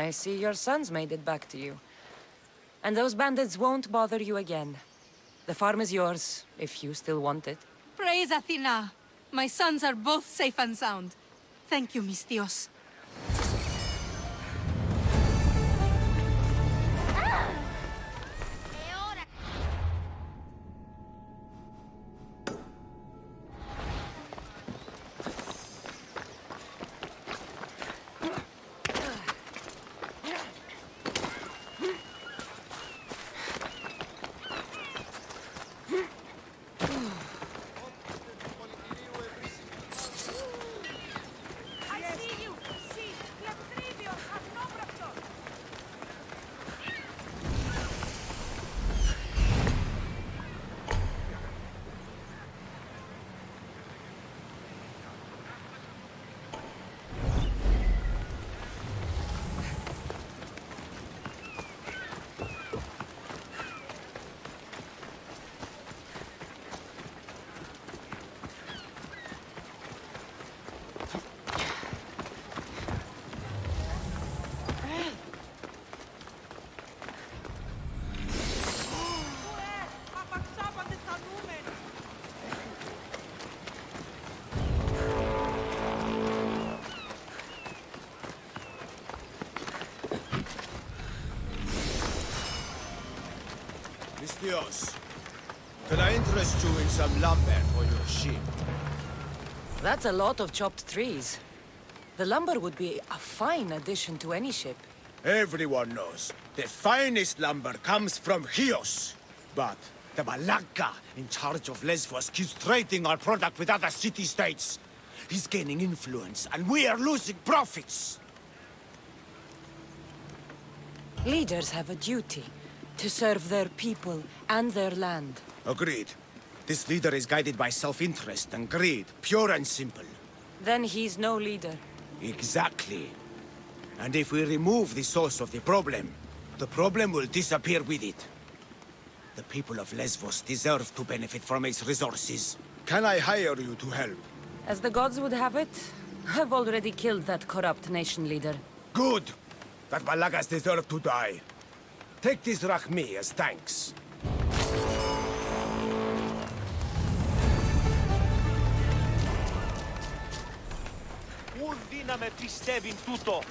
[SPEAKER 2] I see your sons made it back to you. And those bandits won't bother you again. The farm is yours, if you still want it.
[SPEAKER 7] Praise Athena! My sons are both safe and sound. Thank you, Misthios.
[SPEAKER 11] Misthios, can I interest you in some lumber for your ship?
[SPEAKER 2] That's a lot of chopped trees. The lumber would be a fine addition to any ship.
[SPEAKER 11] Everyone knows the finest lumber comes from Chios. But the Malaka in charge of Lesbos keeps trading our product with other city-states. He's gaining influence, and we are losing profits.
[SPEAKER 2] Leaders have a duty to serve their people and their land.
[SPEAKER 11] Agreed. This leader is guided by self-interest and greed, pure and simple.
[SPEAKER 2] Then he's no leader.
[SPEAKER 11] Exactly. And if we remove the source of the problem will disappear with it. The people of Lesbos deserve to benefit from its resources. Can I hire you to help?
[SPEAKER 2] As the gods would have it, I've already killed that corrupt nation leader.
[SPEAKER 11] Good! That Malakas deserve to die. Take this drachmi as thanks.
[SPEAKER 3] Ουρ δύναμε πιστεύει τούτο.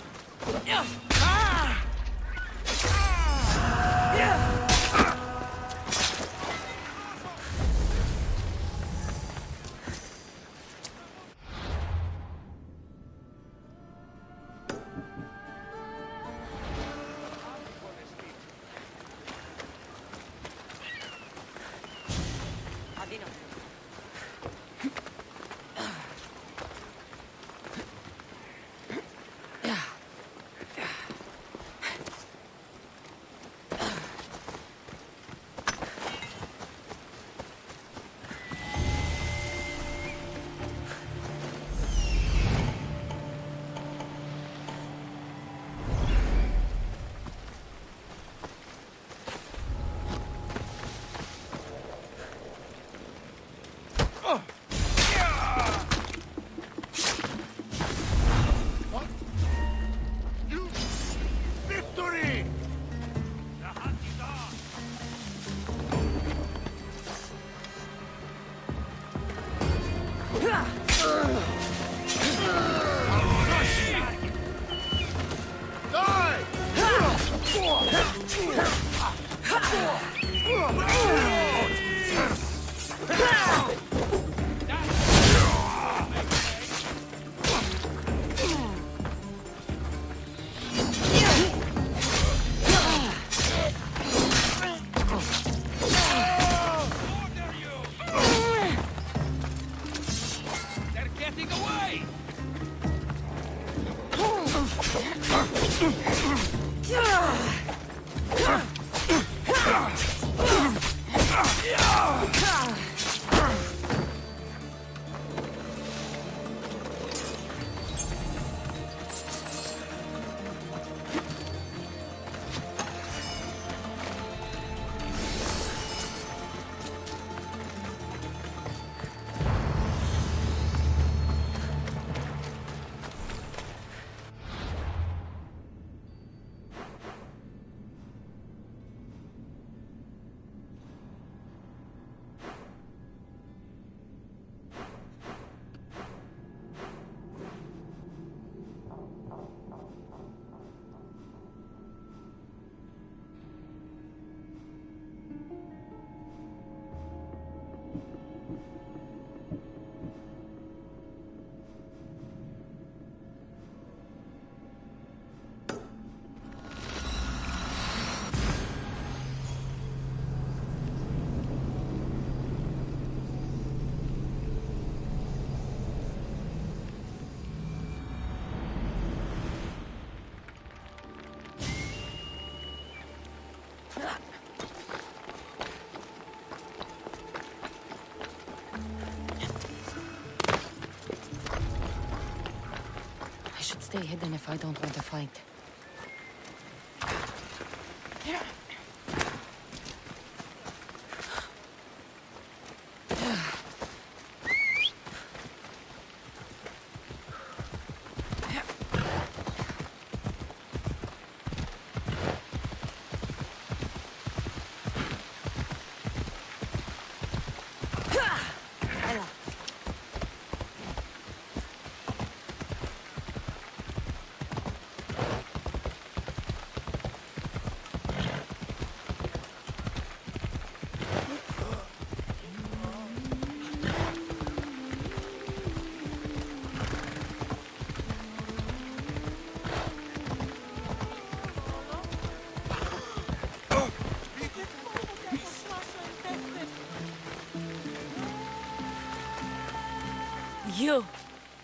[SPEAKER 2] stay hidden if I don't want to fight.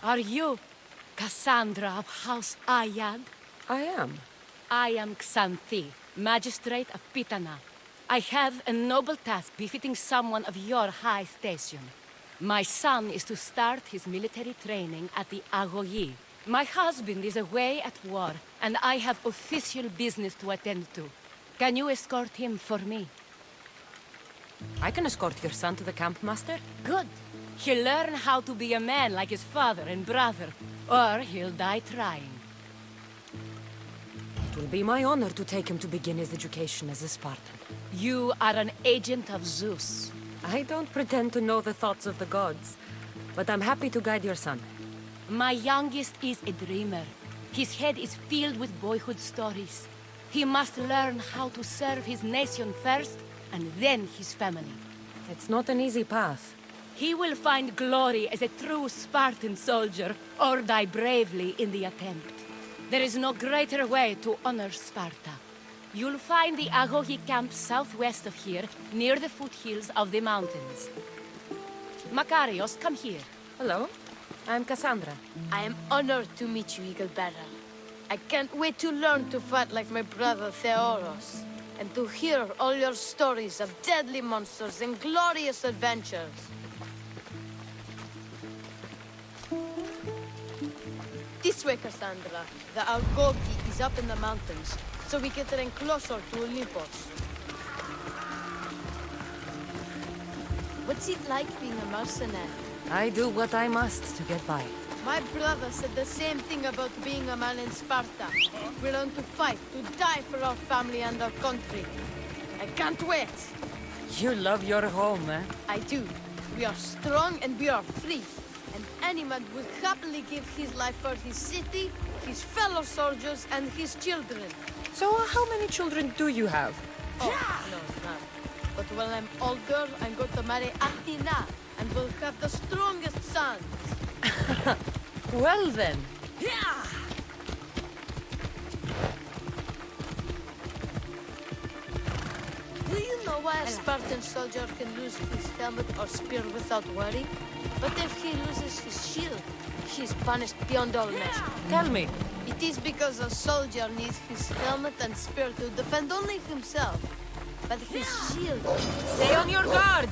[SPEAKER 9] Are you Cassandra of House Ayad?
[SPEAKER 2] I am.
[SPEAKER 9] I am Xanthi, Magistrate of Pitana. I have a noble task befitting someone of your high station. My son is to start his military training at the Agoyi. My husband is away at war, and I have official business to attend to. Can you escort him for me?
[SPEAKER 2] I can escort your son to the camp, Master.
[SPEAKER 9] Good. He'll learn how to be a man like his father and brother, or he'll die trying.
[SPEAKER 2] It will be my honor to take him to begin his education as a Spartan.
[SPEAKER 9] You are an agent of Zeus.
[SPEAKER 2] I don't pretend to know the thoughts of the gods, but I'm happy to guide your son.
[SPEAKER 9] My youngest is a dreamer. His head is filled with boyhood stories. He must learn how to serve his nation first, and then his family.
[SPEAKER 2] It's not an easy path.
[SPEAKER 9] He will find glory as a true Spartan soldier, or die bravely in the attempt. There is no greater way to honor Sparta. You'll find the Agogi camp southwest of here, near the foothills of the mountains. Makarios, come here.
[SPEAKER 2] Hello, I'm Cassandra.
[SPEAKER 6] I am honored to meet you, Eagle Bearer. I can't wait to learn to fight like my brother Theoros, and to hear all your stories of deadly monsters and glorious adventures. This way, Cassandra. The Agogi is up in the mountains, so we get in closer to Olympus. What's it like being a mercenary?
[SPEAKER 2] I do what I must to get by.
[SPEAKER 6] My brother said the same thing about being a man in Sparta. We learn to fight, to die for our family and our country. I can't wait.
[SPEAKER 2] You love your home, eh?
[SPEAKER 6] I do. We are strong and we are free. And any man would happily give his life for his city, his fellow soldiers, and his children.
[SPEAKER 2] So how many children do you have?
[SPEAKER 6] Oh, no, none. But when I'm older, I'm going to marry Athena, and we'll have the strongest sons.
[SPEAKER 2] Well then.
[SPEAKER 6] Do you know why a Spartan soldier can lose his helmet or spear without worry? But if he loses his shield, he's punished beyond all measure.
[SPEAKER 2] Tell me.
[SPEAKER 6] It is because a soldier needs his helmet and spear to defend only himself. But his shield...
[SPEAKER 2] Stay on your guard!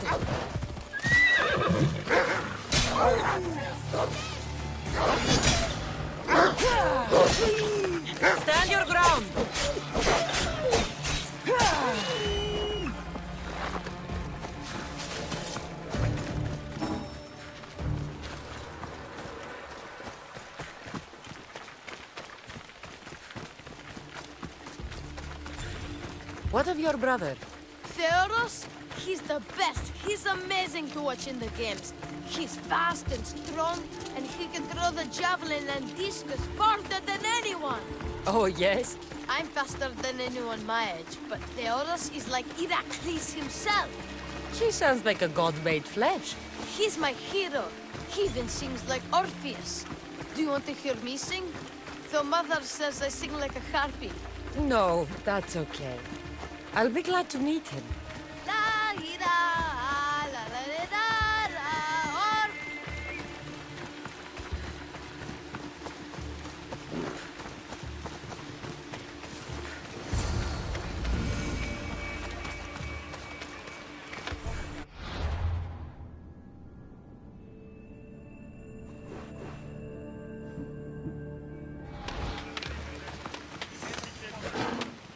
[SPEAKER 2] Stand your ground! What of your brother?
[SPEAKER 6] Theoros? He's the best. He's amazing to watch in the games. He's fast and strong, and he can throw the javelin and discus farther than anyone.
[SPEAKER 2] Oh, yes?
[SPEAKER 6] I'm faster than anyone my age, but Theoros is like Heracles himself.
[SPEAKER 2] He sounds like a god made flesh.
[SPEAKER 6] He's my hero. He even sings like Orpheus. Do you want to hear me sing? Though Mother says I sing like a harpy.
[SPEAKER 2] No, that's okay. I'll be glad to meet him.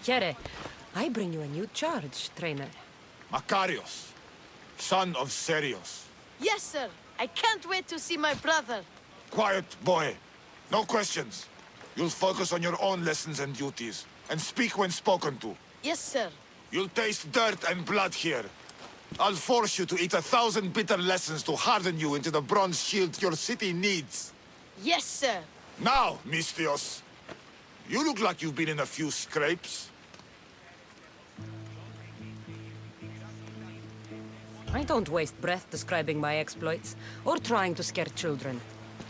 [SPEAKER 2] Kere, I bring you a new charge, trainer.
[SPEAKER 11] Makarios, son of Serios.
[SPEAKER 6] Yes, sir. I can't wait to see my brother.
[SPEAKER 11] Quiet, boy. No questions. You'll focus on your own lessons and duties, and speak when spoken to.
[SPEAKER 6] Yes, sir.
[SPEAKER 11] You'll taste dirt and blood here. I'll force you to eat 1,000 bitter lessons to harden you into the bronze shield your city needs.
[SPEAKER 6] Yes, sir.
[SPEAKER 11] Now, Mistios, you look like you've been in a few scrapes.
[SPEAKER 2] I don't waste breath describing my exploits, or trying to scare children.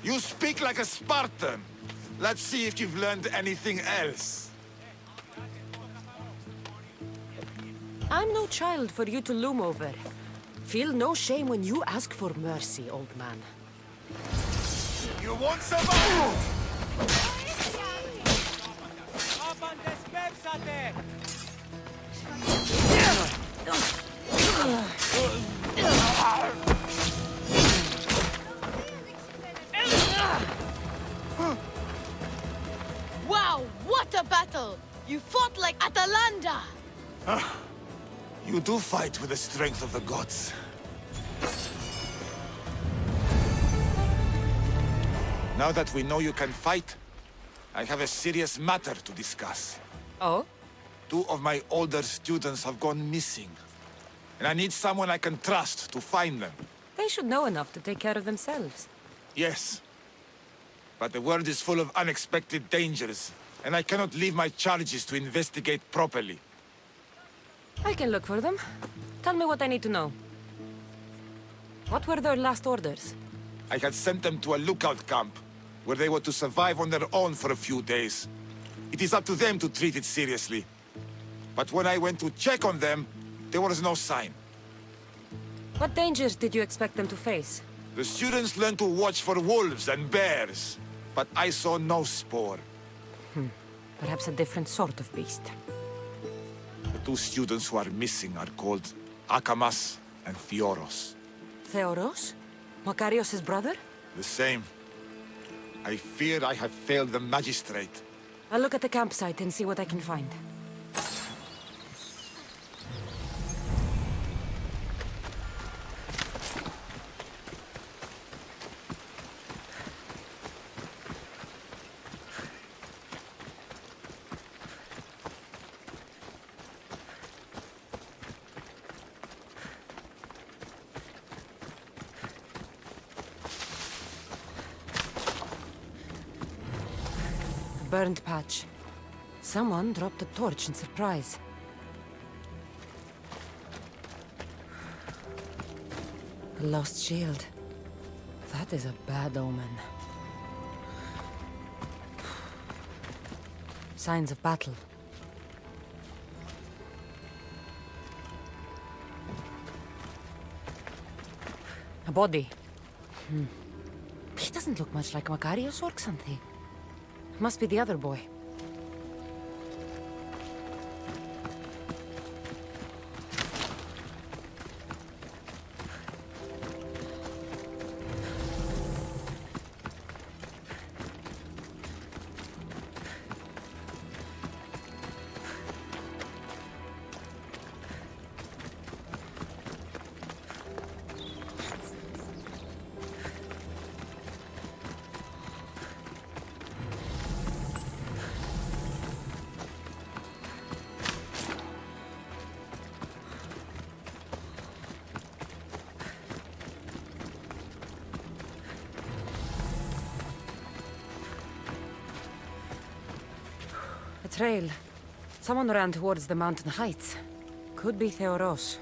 [SPEAKER 11] You speak like a Spartan. Let's see if you've learned anything else.
[SPEAKER 2] I'm no child for you to loom over. Feel no shame when you ask for mercy, old man.
[SPEAKER 11] You want some?
[SPEAKER 6] Wow, what a battle! You fought like Atalanta!
[SPEAKER 11] You do fight with the strength of the gods. Now that we know you can fight, I have a serious matter to discuss.
[SPEAKER 2] Oh?
[SPEAKER 11] 2 of my older students have gone missing. And I need someone I can trust to find them.
[SPEAKER 2] They should know enough to take care of themselves.
[SPEAKER 11] Yes. But the world is full of unexpected dangers, and I cannot leave my charges to investigate properly.
[SPEAKER 2] I can look for them. Tell me what I need to know. What were their last orders?
[SPEAKER 11] I had sent them to a lookout camp, where they were to survive on their own for a few days. It is up to them to treat it seriously. But when I went to check on them, there was no sign.
[SPEAKER 2] What dangers did you expect them to face?
[SPEAKER 11] The students learned to watch for wolves and bears, but I saw no spoor.
[SPEAKER 2] Perhaps a different sort of beast.
[SPEAKER 11] The 2 students who are missing are called Akamas and Theoros.
[SPEAKER 2] Theoros? Makarios' brother?
[SPEAKER 11] The same. I fear I have failed the magistrate.
[SPEAKER 2] I'll look at the campsite and see what I can find. Burned patch. Someone dropped a torch in surprise. A lost shield. That is a bad omen. Signs of battle. A body. He doesn't look much like Makarios or Xanthi. Must be the other boy. Trail. Someone ran towards the mountain heights. Could be Theoros.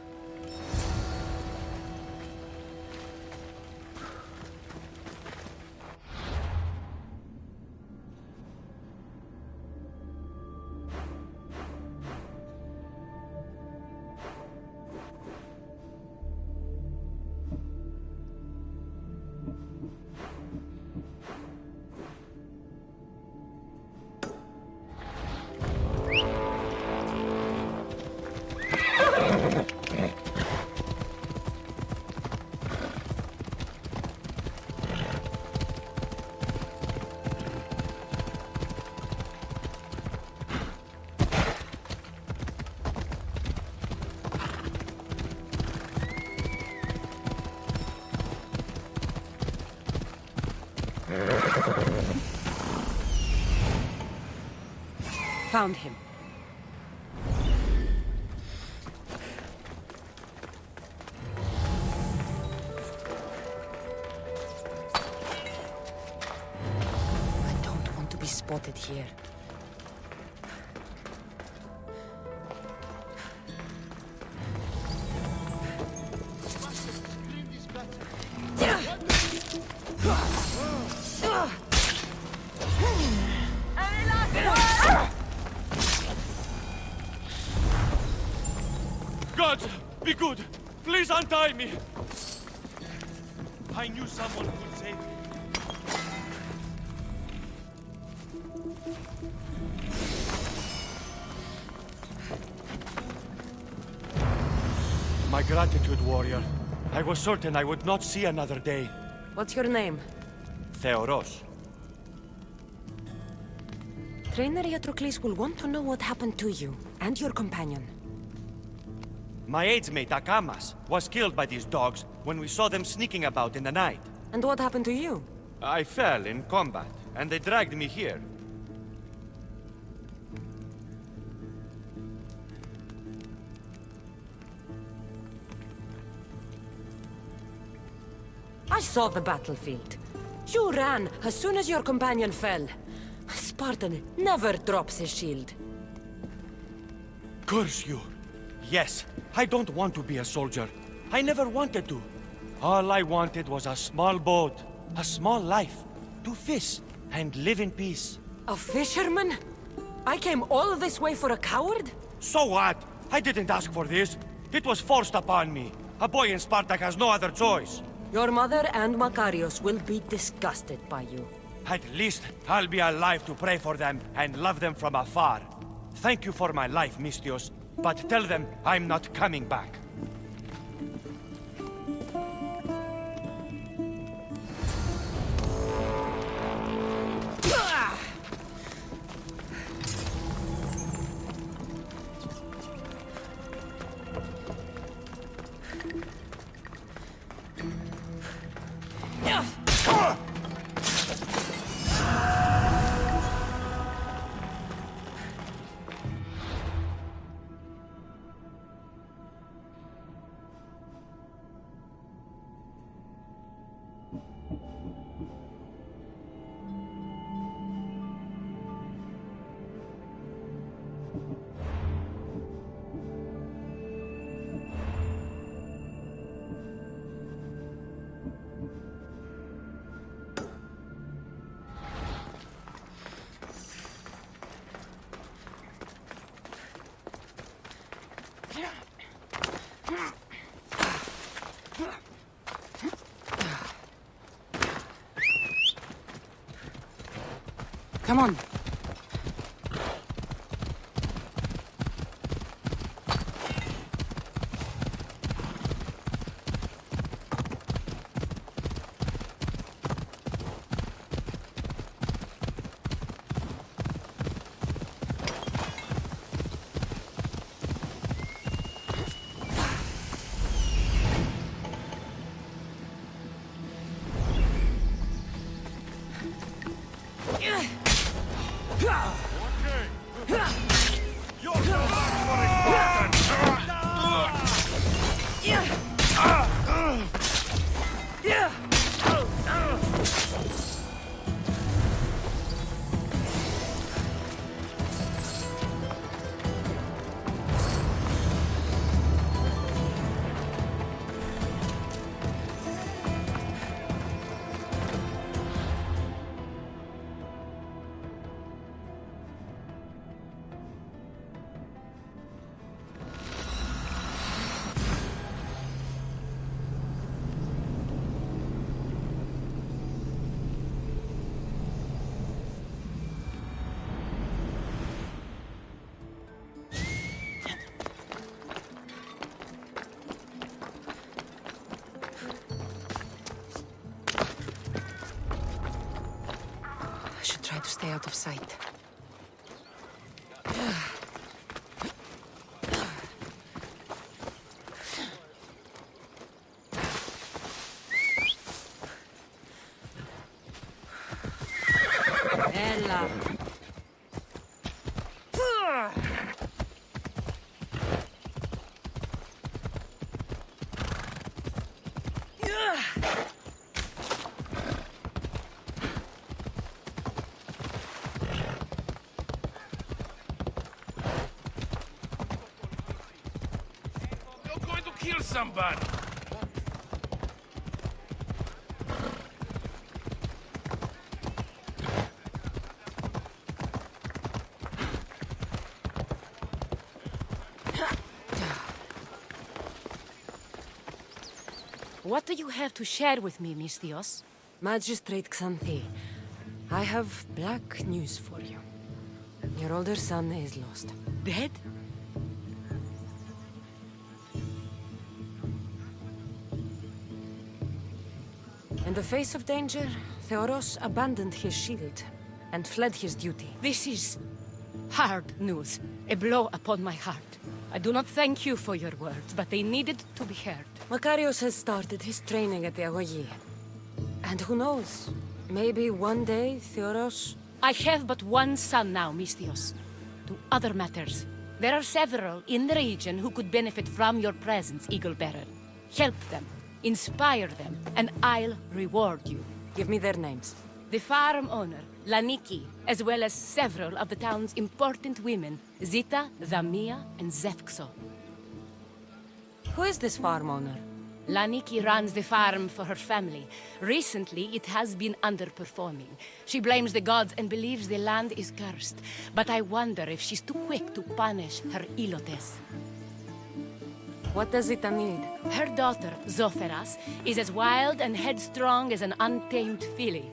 [SPEAKER 2] Found him. I don't want to be spotted here.
[SPEAKER 5] God, be good. Please untie me. I knew someone who would save me. My gratitude, warrior. I was certain I would not see another day.
[SPEAKER 2] What's your name?
[SPEAKER 5] Theoros.
[SPEAKER 2] Trainer Patroclus will want to know what happened to you and your companion.
[SPEAKER 5] My aide's mate, Akamas, was killed by these dogs when we saw them sneaking about in the night.
[SPEAKER 2] And what happened to you?
[SPEAKER 5] I fell in combat, and they dragged me here.
[SPEAKER 2] I saw the battlefield. You ran as soon as your companion fell. Spartan never drops his shield.
[SPEAKER 5] Curse you! Yes, I don't want to be a soldier. I never wanted to. All I wanted was a small boat, a small life, to fish and live in peace.
[SPEAKER 2] A fisherman? I came all this way for a coward?
[SPEAKER 5] So what? I didn't ask for this. It was forced upon me. A boy in Spartak has no other choice.
[SPEAKER 2] Your mother and Makarios will be disgusted by you.
[SPEAKER 5] At least I'll be alive to pray for them and love them from afar. Thank you for my life, Mistios, but tell them I'm not coming back.
[SPEAKER 2] Come on. Try to stay out of sight. Ella.
[SPEAKER 10] You're going to kill somebody.
[SPEAKER 9] What do you have to share with me, Misthios?
[SPEAKER 2] Magistrate Xanthi, I have black news for you. Your older son is lost.
[SPEAKER 9] Dead?
[SPEAKER 2] In the face of danger, Theoros abandoned his shield and fled his duty.
[SPEAKER 9] This is hard news. A blow upon my heart. I do not thank you for your words, but they needed to be heard.
[SPEAKER 2] Makarios has started his training at the Agoyi. And who knows? Maybe one day, Theoros...
[SPEAKER 9] I have but one son now, Misthios. To other matters. There are several in the region who could benefit from your presence, Eagle Bearer. Help them, inspire them, and I'll reward you.
[SPEAKER 2] Give me their names.
[SPEAKER 9] The farm owner, Laniki, as well as several of the town's important women, Zita, Zamia, and Zefxo.
[SPEAKER 2] Who is this farm owner?
[SPEAKER 9] Laniki runs the farm for her family. Recently, it has been underperforming. She blames the gods and believes the land is cursed. But I wonder if she's too quick to punish her ilotes.
[SPEAKER 2] What does Zita need?
[SPEAKER 9] Her daughter, Zoferas, is as wild and headstrong as an untamed filly.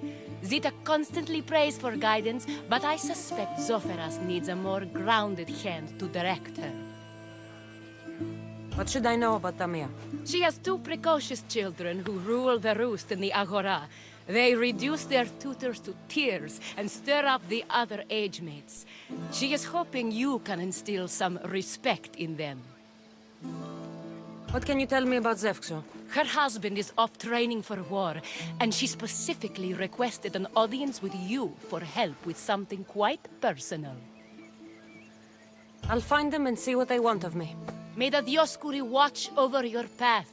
[SPEAKER 9] Zita constantly prays for guidance, but I suspect Zoferas needs a more grounded hand to direct her.
[SPEAKER 2] What should I know about Tamia?
[SPEAKER 9] She has two precocious children who rule the roost in the Agora. They reduce their tutors to tears and stir up the other age mates. She is hoping you can instill some respect in them.
[SPEAKER 2] What can you tell me about Zefxo?
[SPEAKER 9] Her husband is off training for war, and she specifically requested an audience with you for help with something quite personal.
[SPEAKER 2] I'll find them and see what they want of me.
[SPEAKER 9] May the Dioscuri watch over your path.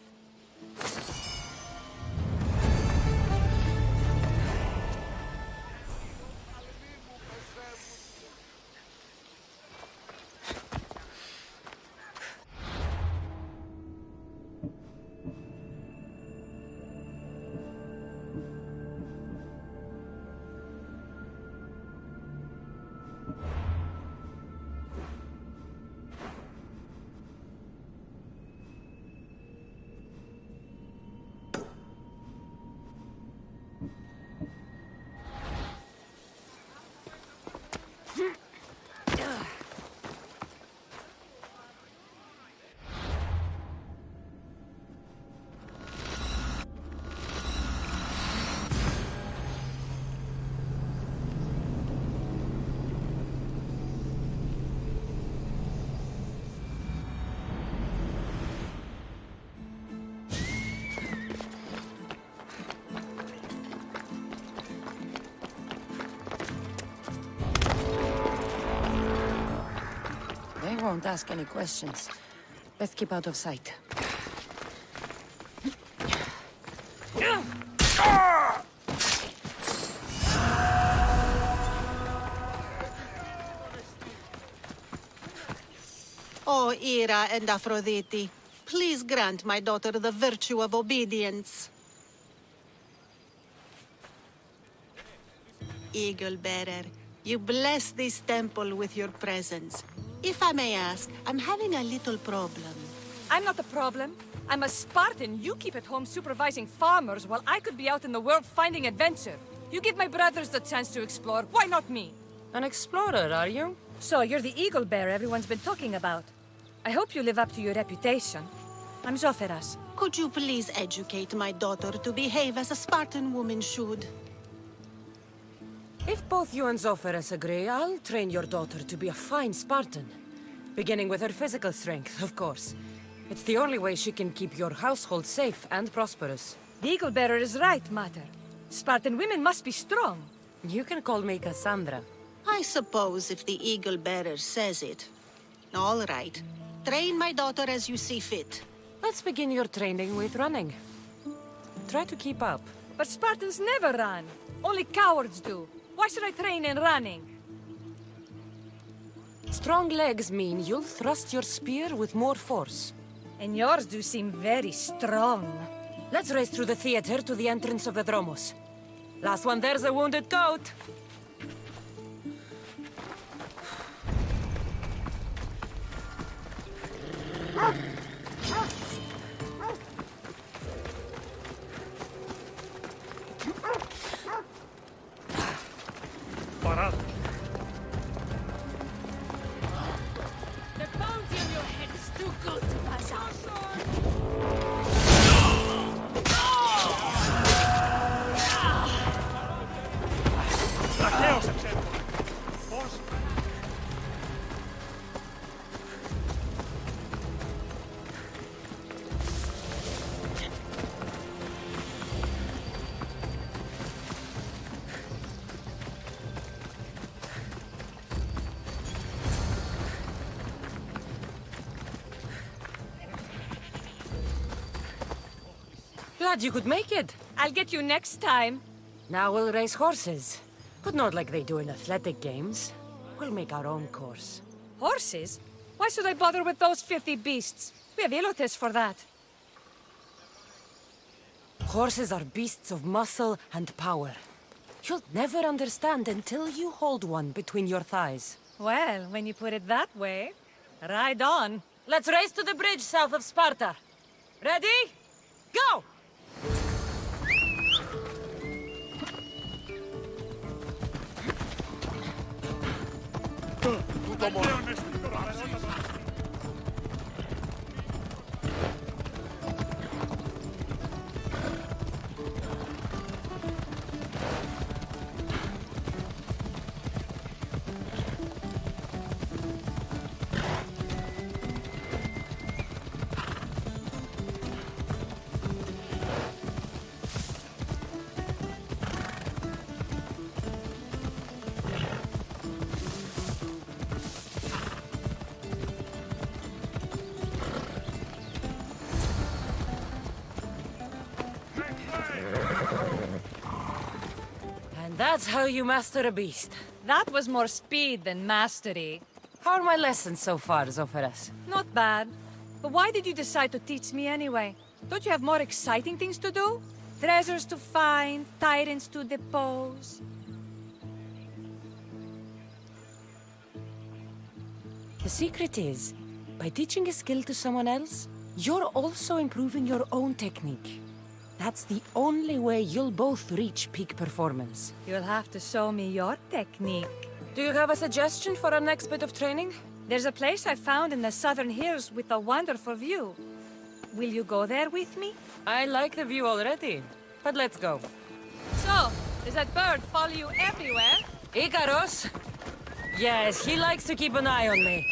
[SPEAKER 2] They won't ask any questions. Best keep out of sight.
[SPEAKER 12] O Ira and Aphrodite, please grant my daughter the virtue of obedience. Eagle Bearer, you bless this temple with your presence. If I may ask, I'm having a little problem.
[SPEAKER 13] I'm not the problem. I'm a Spartan. You keep at home supervising farmers while I could be out in the world finding adventure. You give my brothers the chance to explore. Why not me?
[SPEAKER 2] An explorer, are you?
[SPEAKER 13] So you're the eagle bearer everyone's been talking about. I hope you live up to your reputation. I'm Zoferas.
[SPEAKER 12] Could you please educate my daughter to behave as a Spartan woman should?
[SPEAKER 2] If both you and Zoferas agree, I'll train your daughter to be a fine Spartan. Beginning with her physical strength, of course. It's the only way she can keep your household safe and prosperous.
[SPEAKER 13] The eagle bearer is right, Mater. Spartan women must be strong.
[SPEAKER 2] You can call me Cassandra.
[SPEAKER 12] I suppose if the Eagle Bearer says it. All right. Train my daughter as you see fit.
[SPEAKER 2] Let's begin your training with running. Try to keep up.
[SPEAKER 13] But Spartans never run. Only cowards do. Why should I train in running?
[SPEAKER 2] Strong legs mean you'll thrust your spear with more force.
[SPEAKER 13] And yours do seem very strong.
[SPEAKER 2] Let's race through the theater to the entrance of the Dromos. Last one there's a wounded goat.
[SPEAKER 3] Parad.
[SPEAKER 9] The bounty on your head is too good to pass up.
[SPEAKER 2] Glad you could make it.
[SPEAKER 13] I'll get you next time.
[SPEAKER 2] Now we'll race horses. But not like they do in athletic games. We'll make our own course.
[SPEAKER 13] Horses? Why should I bother with those filthy beasts? We have Elotes for that.
[SPEAKER 2] Horses are beasts of muscle and power. You'll never understand until you hold one between your thighs.
[SPEAKER 13] Well, when you put it that way, ride on.
[SPEAKER 2] Let's race to the bridge south of Sparta. Ready? Go! That's how you master a beast.
[SPEAKER 13] That was more speed than mastery.
[SPEAKER 2] How are my lessons so far, Zoferas?
[SPEAKER 13] Not bad. But why did you decide to teach me anyway? Don't you have more exciting things to do? Treasures to find, tyrants to depose.
[SPEAKER 2] The secret is, by teaching a skill to someone else, you're also improving your own technique. That's the only way you'll both reach peak performance.
[SPEAKER 13] You'll have to show me your technique.
[SPEAKER 2] Do you have a suggestion for our next bit of training?
[SPEAKER 13] There's a place I found in the southern hills with a wonderful view. Will you go there with me?
[SPEAKER 2] I like the view already, but let's go.
[SPEAKER 13] So, does that bird follow you everywhere?
[SPEAKER 2] Ikaros? Yes, he likes to keep an eye on me.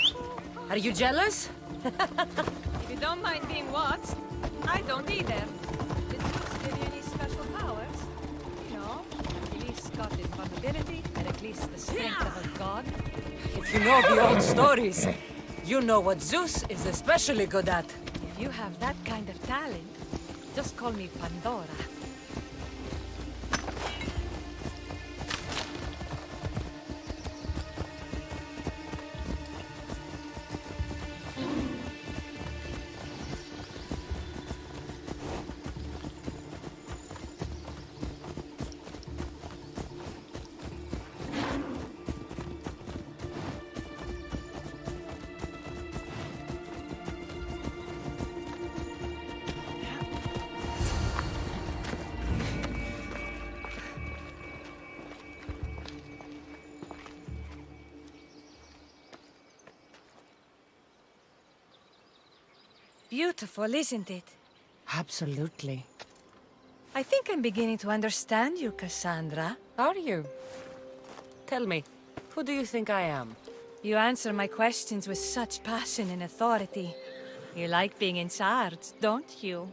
[SPEAKER 2] Are you jealous?
[SPEAKER 13] If you don't mind being watched, I don't either. Did Zeus give you any special powers? You know, Elise got invulnerability, and at least the strength of a god.
[SPEAKER 2] If you know the old stories, you know what Zeus is especially good at.
[SPEAKER 13] If you have that kind of talent, just call me Pandora. Beautiful, isn't it?
[SPEAKER 2] Absolutely.
[SPEAKER 13] I think I'm beginning to understand you, Cassandra.
[SPEAKER 2] Are you? Tell me, who do you think I am?
[SPEAKER 13] You answer my questions with such passion and authority. You like being in charge, don't you?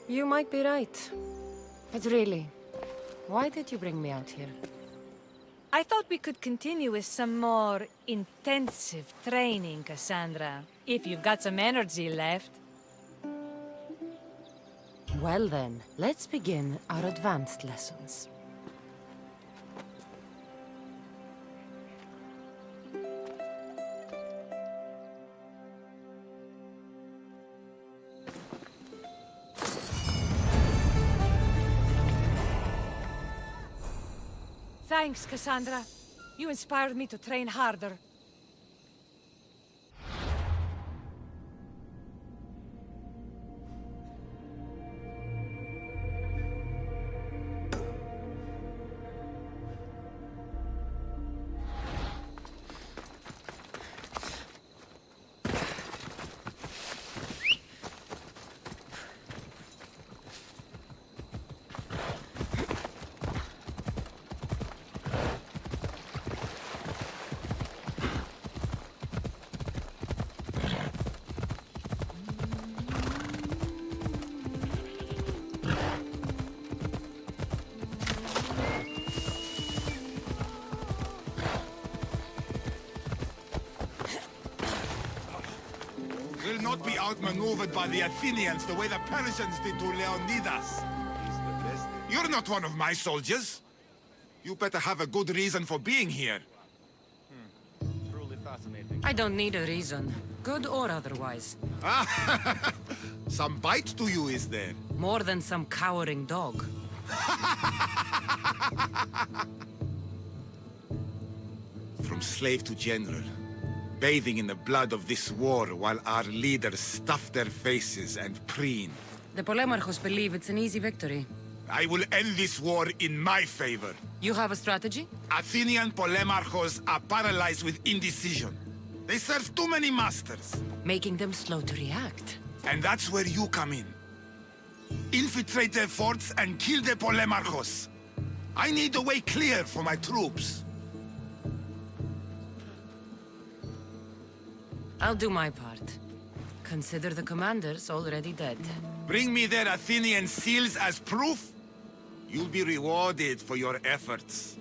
[SPEAKER 2] You might be right. But really, why did you bring me out here?
[SPEAKER 13] I thought we could continue with some more intensive training, Cassandra. If you've got some energy left.
[SPEAKER 2] Well then, let's begin our advanced lessons.
[SPEAKER 13] Thanks, Cassandra. You inspired me to train harder.
[SPEAKER 11] We'll not be outmaneuvered by the Athenians the way the Persians did to Leonidas. You're not one of my soldiers. You better have a good reason for being here.
[SPEAKER 5] Truly fascinating.
[SPEAKER 2] I don't need a reason, good or otherwise.
[SPEAKER 11] Some bite to you, is there?
[SPEAKER 2] More than some cowering dog.
[SPEAKER 11] From slave to general, bathing in the blood of this war while our leaders stuff their faces and preen.
[SPEAKER 2] The Polemarchos believe it's an easy victory.
[SPEAKER 11] I will end this war in my favor.
[SPEAKER 2] You have a strategy?
[SPEAKER 11] Athenian Polemarchos are paralyzed with indecision. They serve too many masters.
[SPEAKER 2] Making them slow to react.
[SPEAKER 11] And that's where you come in. Infiltrate their forts and kill the Polemarchos. I need a way clear for my troops.
[SPEAKER 2] I'll do my part. Consider the commanders already dead.
[SPEAKER 11] Bring me their Athenian seals as proof. You'll be rewarded for your efforts.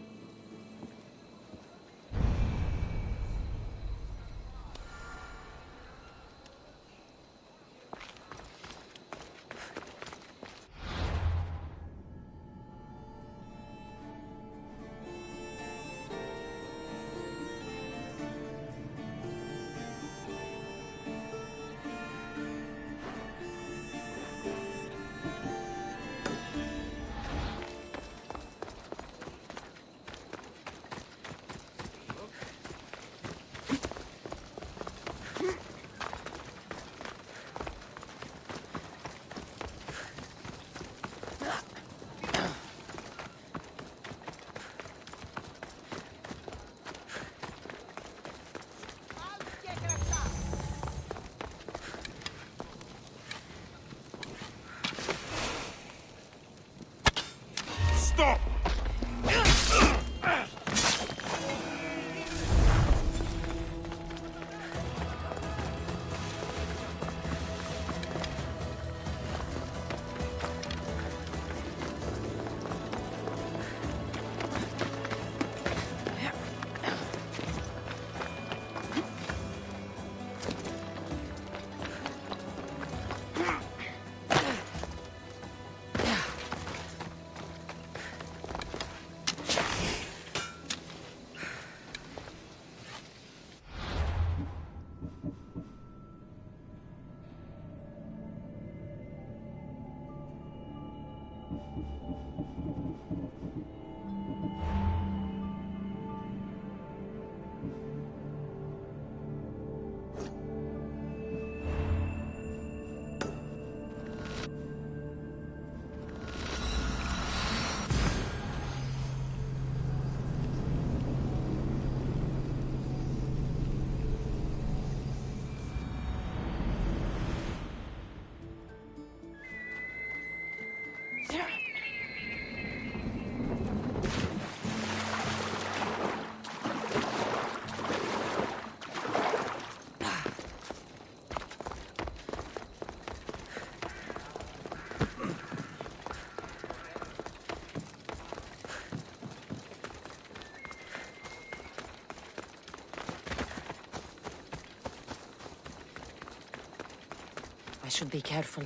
[SPEAKER 2] should be careful.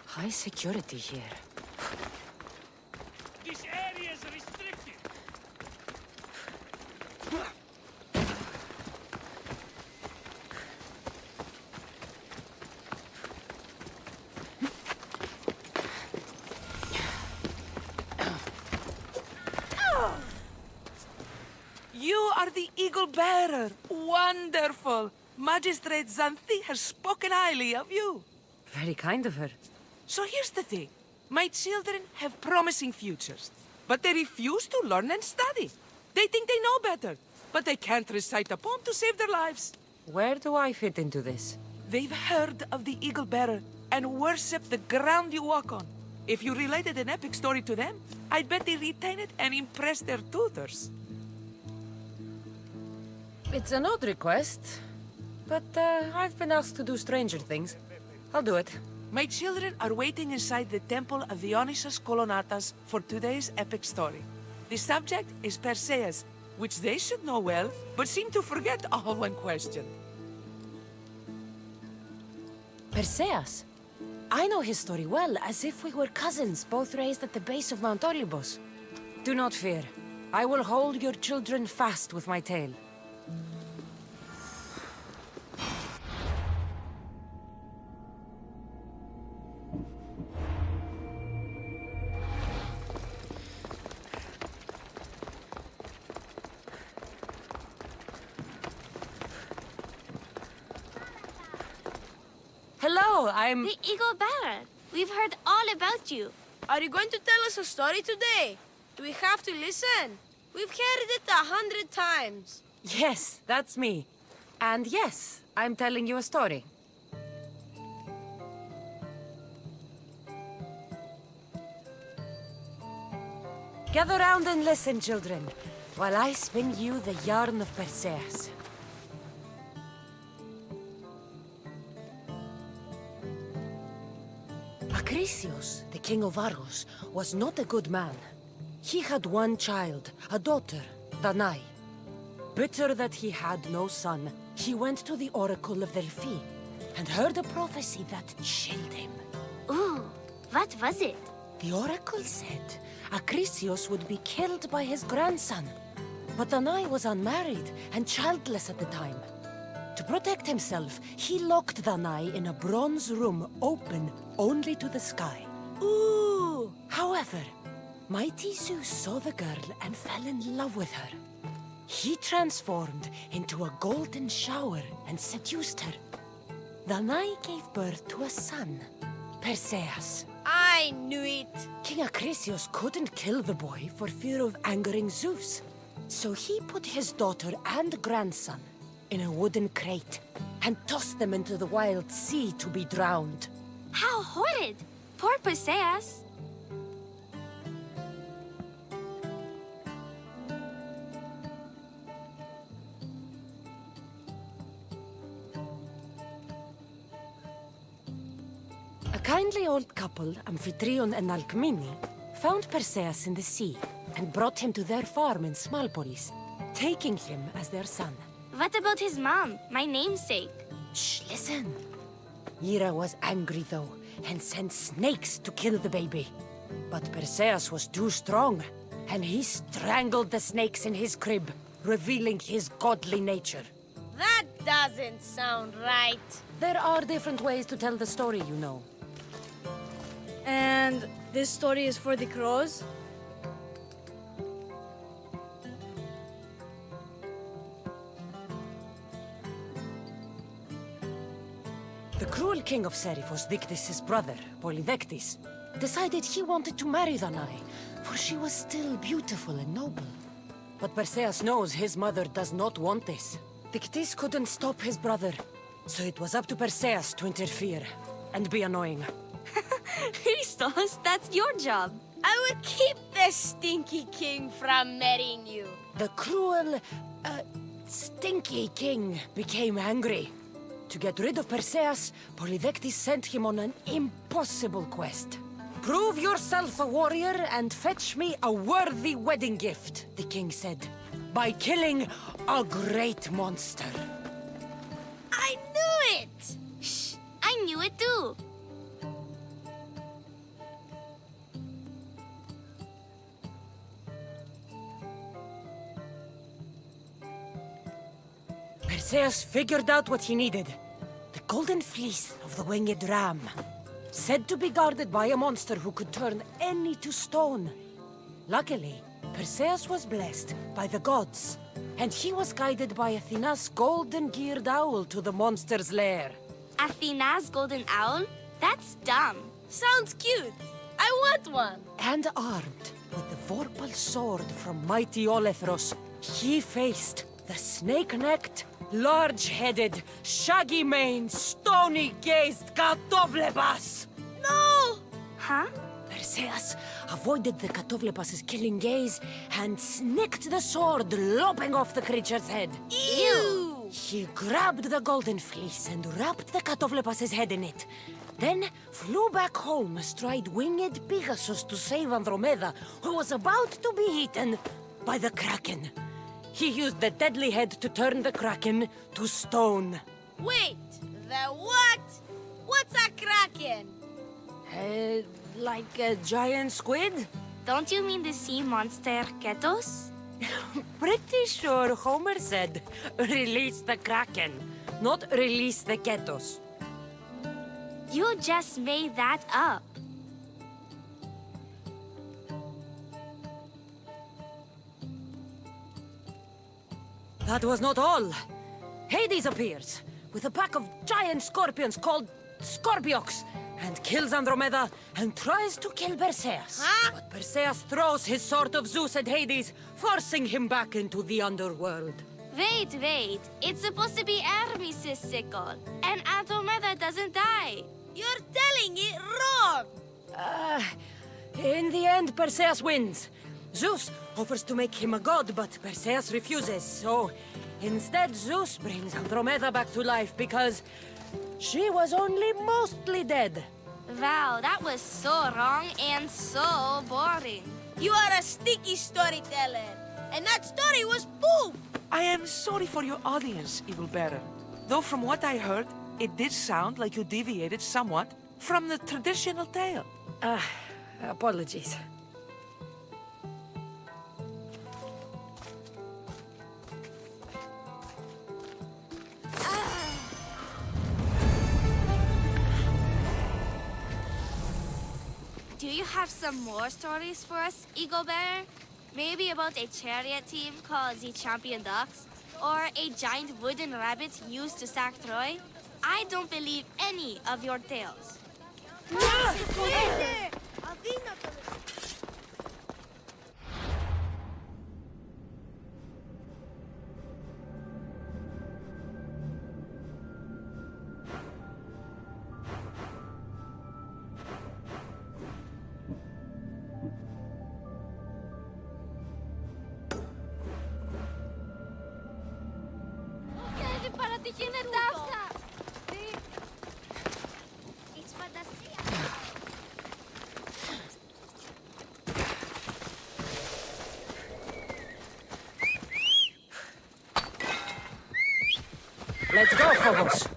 [SPEAKER 2] High security here.
[SPEAKER 5] This area is restricted.
[SPEAKER 14] You are the Eagle Bearer. Wonderful. Magistrate Xanthi has spoken highly of you.
[SPEAKER 2] Very kind of her.
[SPEAKER 14] So here's the thing. My children have promising futures, but they refuse to learn and study. They think they know better, but they can't recite a poem to save their lives.
[SPEAKER 2] Where do I fit into this?
[SPEAKER 14] They've heard of the Eagle Bearer and worship the ground you walk on. If you related an epic story to them, I'd bet they retain it and impress their tutors.
[SPEAKER 2] It's an odd request, but I've been asked to do stranger things. I'll do it.
[SPEAKER 14] My children are waiting inside the Temple of Dionysus Kolonatas for today's epic story. The subject is Perseus, which they should know well, but seem to forget all when questioned.
[SPEAKER 2] Perseus? I know his story well, as if we were cousins, both raised at the base of Mount Olympus. Do not fear. I will hold your children fast with my tail. Hello, I'm...
[SPEAKER 6] The Eagle Bearer. We've heard all about you.
[SPEAKER 15] Are you going to tell us a story today? Do we have to listen? We've heard it 100 times.
[SPEAKER 2] Yes, that's me. And yes, I'm telling you a story. Gather round and listen, children, while I spin you the yarn of Perseus. Acrisius, the king of Argos, was not a good man. He had one child, a daughter, Danae. Bitter that he had no son, he went to the oracle of Delphi and heard a prophecy that chilled him.
[SPEAKER 6] Ooh, what was it?
[SPEAKER 2] The oracle said Acrisius would be killed by his grandson. But Danae was unmarried and childless at the time. To protect himself, he locked Danae in a bronze room open only to the sky. Ooh! However, mighty Zeus saw the girl and fell in love with her. He transformed into a golden shower and seduced her. Danae gave birth to a son, Perseus.
[SPEAKER 15] I knew it.
[SPEAKER 2] King Acrisius couldn't kill the boy for fear of angering Zeus. So he put his daughter and grandson in a wooden crate and tossed them into the wild sea to be drowned.
[SPEAKER 6] How horrid! Poor Perseus.
[SPEAKER 2] A kindly old couple, Amphitryon and Alcmene, found Perseus in the sea and brought him to their farm in Smalpolis, taking him as their son.
[SPEAKER 6] What about his mom, my namesake?
[SPEAKER 2] Shh, listen. Hera was angry though, and sent snakes to kill the baby. But Perseus was too strong, and he strangled the snakes in his crib, revealing his godly nature.
[SPEAKER 15] That doesn't sound right.
[SPEAKER 2] There are different ways to tell the story, you know.
[SPEAKER 15] And this story is for the crows?
[SPEAKER 2] The cruel king of Seriphos, Dictys' brother, Polydectes, decided he wanted to marry Danae, for she was still beautiful and noble. But Perseus knows his mother does not want this. Dictys couldn't stop his brother, so it was up to Perseus to interfere and be annoying.
[SPEAKER 6] Christos, that's your job.
[SPEAKER 15] I will keep the stinky king from marrying you.
[SPEAKER 2] The cruel, stinky king became angry. To get rid of Perseus, Polydectes sent him on an impossible quest. Prove yourself a warrior and fetch me a worthy wedding gift, the king said, by killing a great monster.
[SPEAKER 15] I knew it!
[SPEAKER 6] Shh, I knew it too.
[SPEAKER 2] Perseus figured out what he needed. The golden fleece of the winged ram. Said to be guarded by a monster who could turn any to stone. Luckily, Perseus was blessed by the gods, and he was guided by Athena's golden-geared owl to the monster's lair.
[SPEAKER 15] Athena's golden owl? That's dumb. Sounds cute. I want one.
[SPEAKER 2] And armed with the vorpal sword from mighty Olethros, he faced the snake-necked, large-headed, shaggy-maned, stony-gazed Katovlebas!
[SPEAKER 15] No! Huh?
[SPEAKER 2] Perseus avoided the Katovlebas' killing gaze and snicked the sword, lopping off the creature's head.
[SPEAKER 15] Ew!
[SPEAKER 2] He grabbed the golden fleece and wrapped the Katovlebas' head in it. Then flew back home astride winged Pegasus to save Andromeda, who was about to be eaten by the Kraken. He used the deadly head to turn the Kraken to stone.
[SPEAKER 15] Wait, the what? What's a kraken?
[SPEAKER 2] Like a giant squid?
[SPEAKER 15] Don't you mean the sea monster Ketos?
[SPEAKER 2] Pretty sure Homer said, release the Kraken, not release the Ketos.
[SPEAKER 15] You just made that up.
[SPEAKER 2] That was not all. Hades appears with a pack of giant scorpions called Scorpiox and kills Andromeda and tries to kill Perseus.
[SPEAKER 15] Huh?
[SPEAKER 2] But Perseus throws his sword of Zeus at Hades, forcing him back into the underworld.
[SPEAKER 15] Wait. It's supposed to be Hermes' sickle, and Andromeda doesn't die. You're telling it wrong!
[SPEAKER 2] In the end, Perseus wins. Zeus offers to make him a god, but Perseus refuses, so instead Zeus brings Andromeda back to life because she was only mostly dead.
[SPEAKER 15] Wow, that was so wrong and so boring. You are a sticky storyteller, and that story was poop!
[SPEAKER 14] I am sorry for your audience, Evil Bearer. Though from what I heard, it did sound like you deviated somewhat from the traditional tale.
[SPEAKER 2] Apologies.
[SPEAKER 15] Do you have some more stories for us, Eagle Bearer? Maybe about a chariot team called the Champion Ducks? Or a giant wooden rabbit used to sack Troy? I don't believe any of your tales.
[SPEAKER 2] Let's go, Phobos.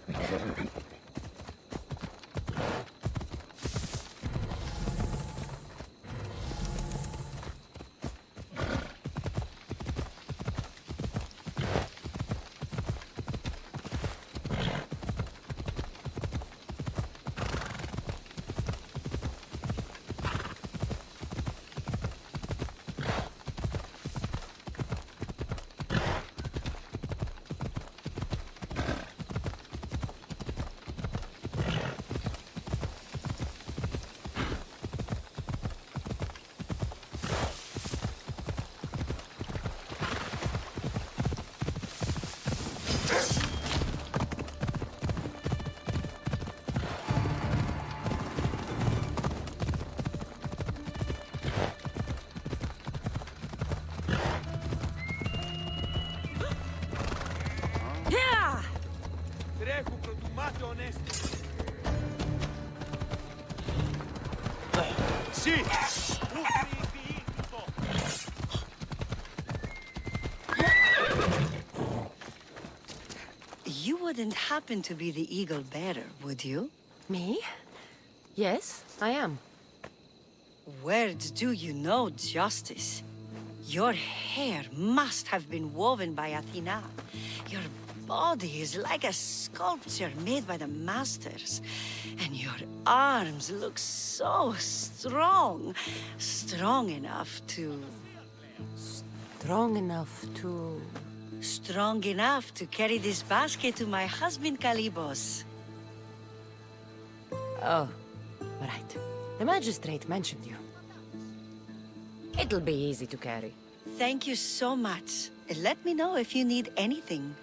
[SPEAKER 16] You wouldn't happen to be the Eagle Bearer, would you?
[SPEAKER 2] Me? Yes, I am.
[SPEAKER 16] Words do you know justice. Your hair must have been woven by Athena. Your body is like a sculpture made by the masters. And your arms look so strong. Strong enough to...
[SPEAKER 2] Strong enough to...
[SPEAKER 16] Strong enough to carry this basket to my husband Kalibos.
[SPEAKER 2] Oh, right. The magistrate mentioned you. It'll be easy to carry.
[SPEAKER 16] Thank you so much. Let me know if you need anything.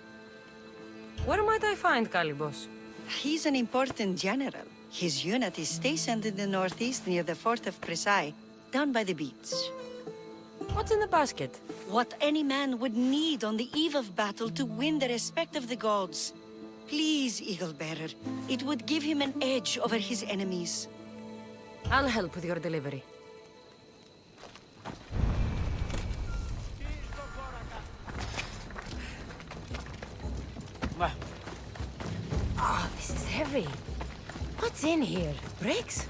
[SPEAKER 2] Where might I find Kalibos?
[SPEAKER 16] He's an important general. His unit is stationed in the northeast near the fort of Presai, down by the beach.
[SPEAKER 2] What's in the basket?
[SPEAKER 16] What any man would need on the eve of battle to win the respect of the gods. Please, Eagle Bearer. It would give him an edge over his enemies.
[SPEAKER 2] I'll help with your delivery. Oh, this is heavy. What's in here? Bricks?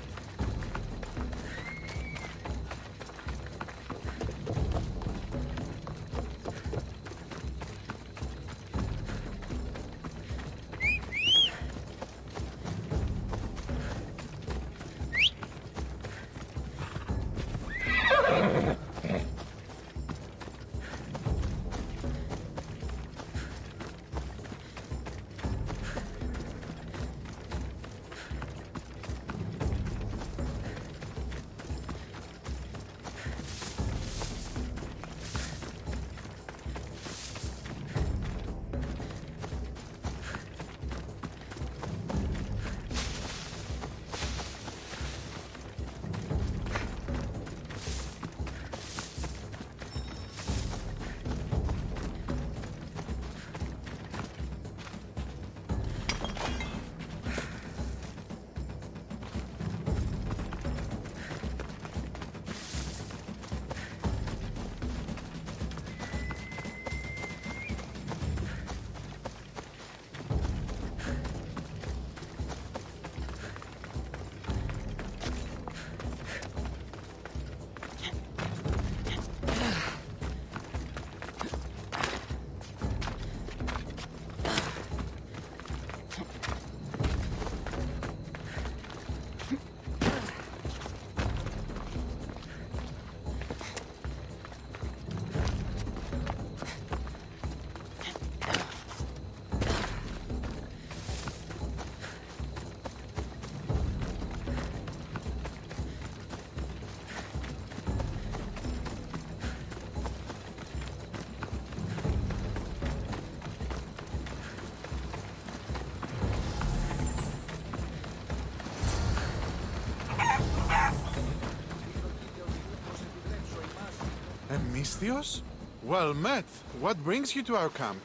[SPEAKER 17] Misthios? Well met. What brings you to our camp?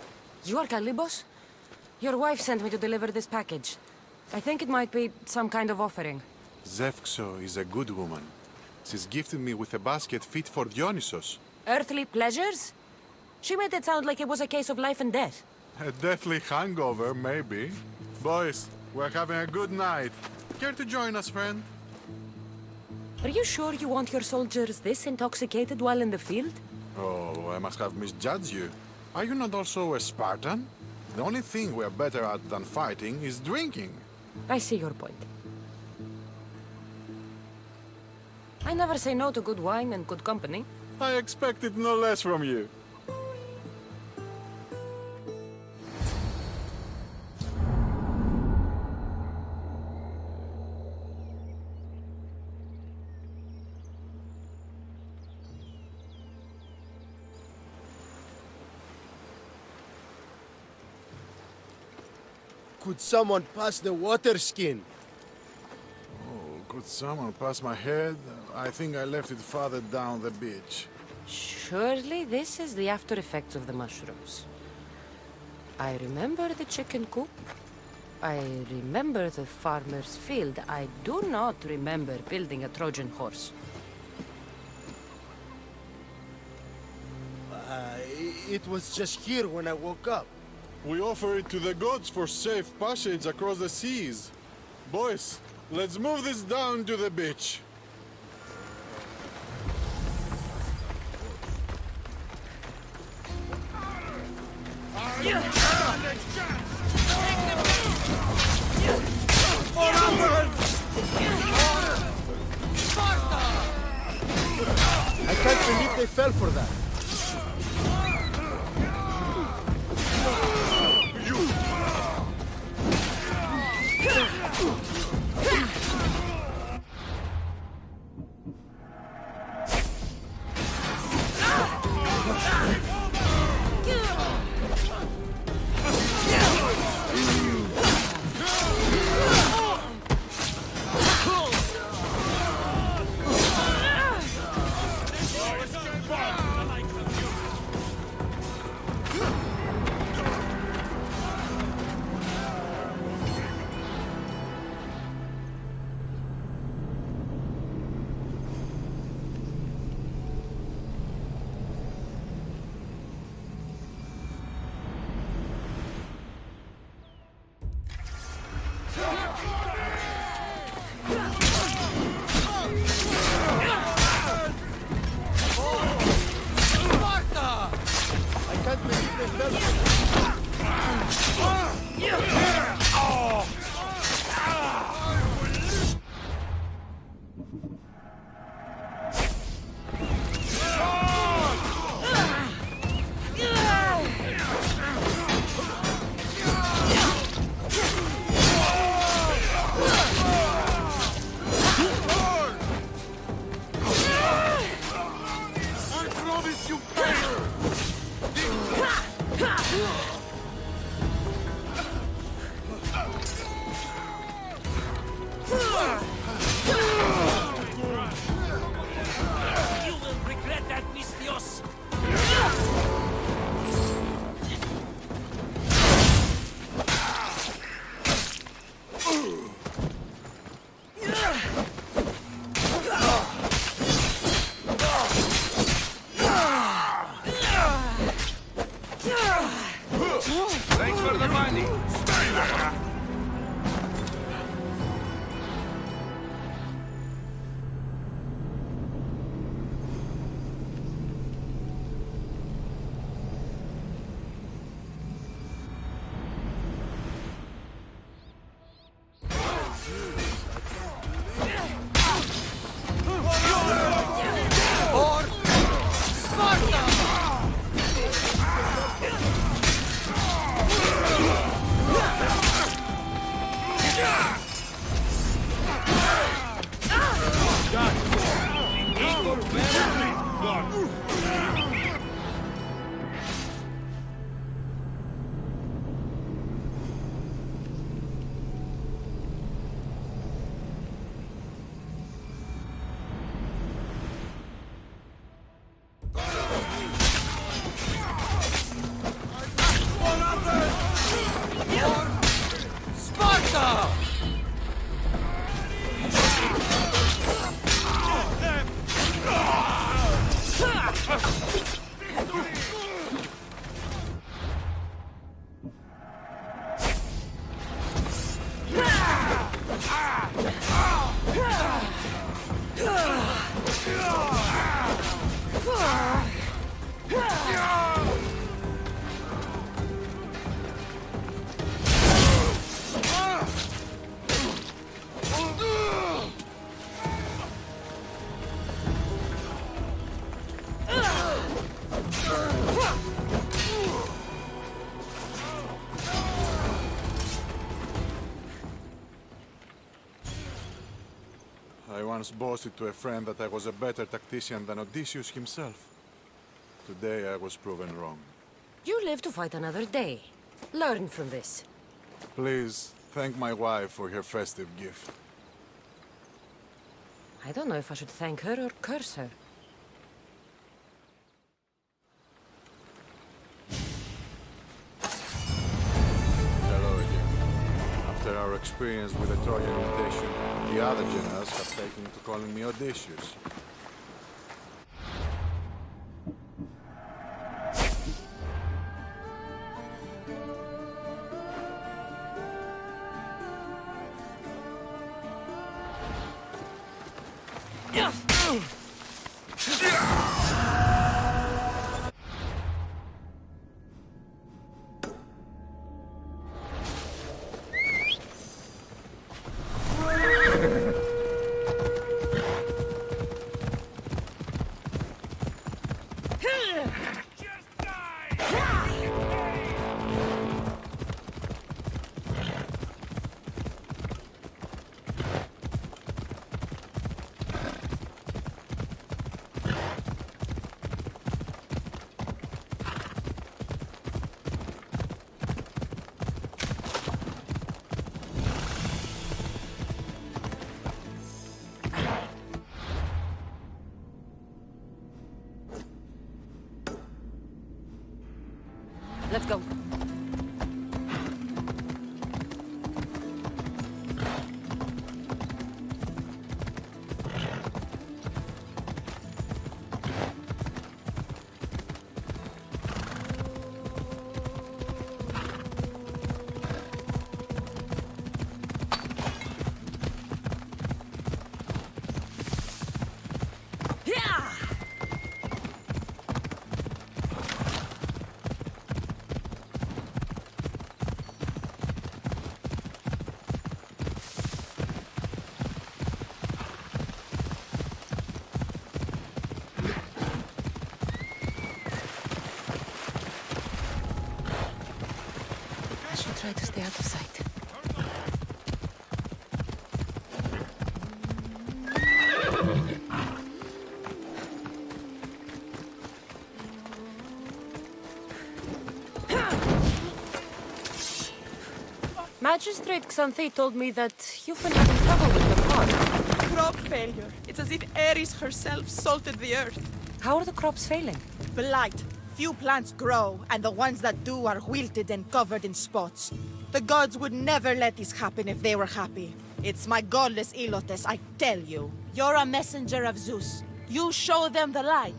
[SPEAKER 2] You are Kalibos? Your wife sent me to deliver this package. I think it might be some kind of offering.
[SPEAKER 17] Zevxo is a good woman. She's gifted me with a basket fit for Dionysos.
[SPEAKER 2] Earthly pleasures? She made it sound like it was a case of life and death.
[SPEAKER 17] A deathly hangover, maybe. Boys, we're having a good night. Care to join us, friend?
[SPEAKER 2] Are you sure you want your soldiers this intoxicated while in the field?
[SPEAKER 17] Oh, I must have misjudged you. Are you not also a Spartan? The only thing we're better at than fighting is drinking.
[SPEAKER 2] I see your point. I never say no to good wine and good company.
[SPEAKER 17] I expected no less from you.
[SPEAKER 11] Could someone pass the water skin?
[SPEAKER 17] Oh, could someone pass my head? I think I left it farther down the beach.
[SPEAKER 2] Surely this is the after effects of the mushrooms. I remember the chicken coop. I remember the farmer's field. I do not remember building a Trojan horse.
[SPEAKER 11] It was just here when I woke up.
[SPEAKER 17] We offer it to the gods for safe passage across the seas. Boys, let's move this down to the beach.
[SPEAKER 11] I can't believe they fell for that.
[SPEAKER 10] Thanks for the money. Stay there.
[SPEAKER 17] I once boasted to a friend that I was a better tactician than Odysseus himself. Today I was proven wrong.
[SPEAKER 2] You live to fight another day. Learn from this.
[SPEAKER 17] Please, thank my wife for her festive gift.
[SPEAKER 2] I don't know if I should thank her or curse her.
[SPEAKER 17] Hello again. After our experience with the Trojan invitation, the other generals have taken to calling me Odysseus.
[SPEAKER 9] Let's go. Try to stay out of sight.
[SPEAKER 2] Magistrate Xanthi told me that you've been having trouble with the pod.
[SPEAKER 18] Crop failure. It's as if Ares herself salted the earth.
[SPEAKER 2] How are the crops failing?
[SPEAKER 18] Blight. Few plants grow, and the ones that do are wilted and covered in spots. The gods would never let this happen if they were happy. It's my godless Ilotes, I tell you. You're a messenger of Zeus. You show them the light.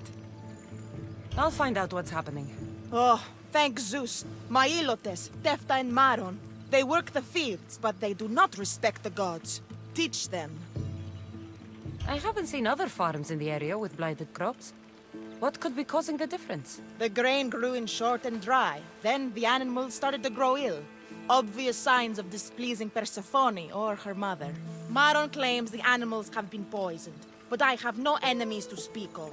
[SPEAKER 2] I'll find out what's happening.
[SPEAKER 18] Oh, thank Zeus. My Ilotes, Tefta and Maron. They work the fields, but they do not respect the gods. Teach them.
[SPEAKER 2] I haven't seen other farms in the area with blighted crops. What could be causing the difference?
[SPEAKER 18] The grain grew in short and dry. Then the animals started to grow ill. Obvious signs of displeasing Persephone or her mother. Maron claims the animals have been poisoned, but I have no enemies to speak of.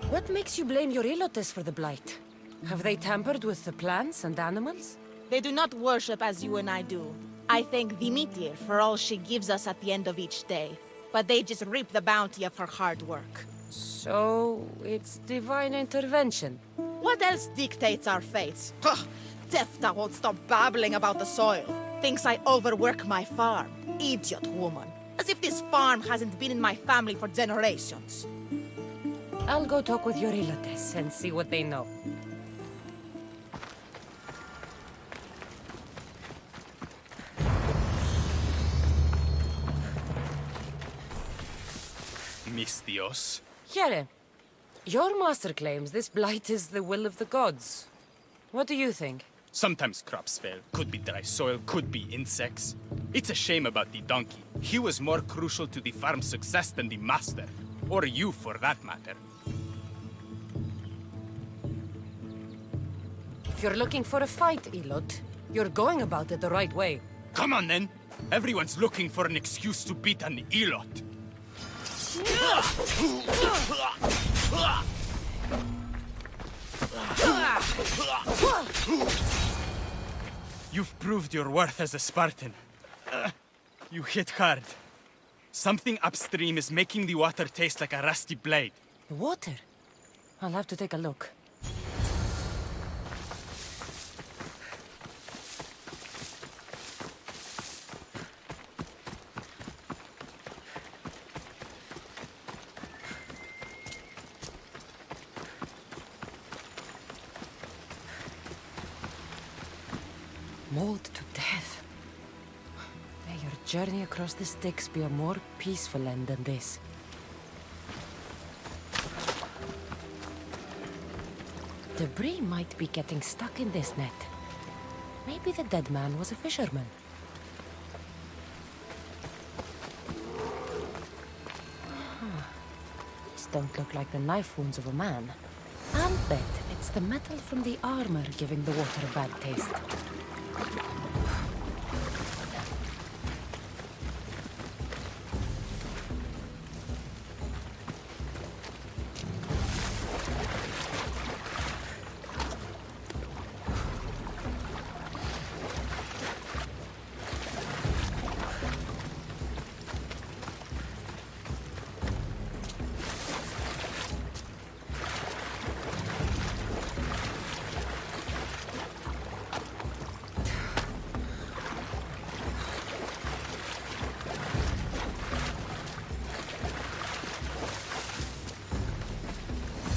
[SPEAKER 2] What makes you blame your Ilotes for the blight? Have they tampered with the plants and animals?
[SPEAKER 18] They do not worship as you and I do. I thank Dimitir for all she gives us at the end of each day, but they just reap the bounty of her hard work.
[SPEAKER 2] So, it's divine intervention.
[SPEAKER 18] What else dictates our fates? Tefta won't stop babbling about the soil. Thinks I overwork my farm. Idiot woman. As if this farm hasn't been in my family for generations.
[SPEAKER 2] I'll go talk with your Ilotes and see what they know.
[SPEAKER 4] Miss Dios.
[SPEAKER 2] Here, your master claims this blight is the will of the gods. What do you think?
[SPEAKER 4] Sometimes crops fail. Could be dry soil, could be insects. It's a shame about the donkey. He was more crucial to the farm's success than the master. Or you, for that matter.
[SPEAKER 2] If you're looking for a fight, Ilot, you're going about it the right way.
[SPEAKER 4] Come on, then. Everyone's looking for an excuse to beat an Ilot. You've proved your worth as a Spartan. You hit hard. Something upstream is making the water taste like a rusty blade.
[SPEAKER 2] The water? I'll have to take a look. Mauled to death. May your journey across the Styx be a more peaceful end than this. Debris might be getting stuck in this net. Maybe the dead man was a fisherman. These don't look like the knife wounds of a man. I'll bet it's the metal from the armor giving the water a bad taste.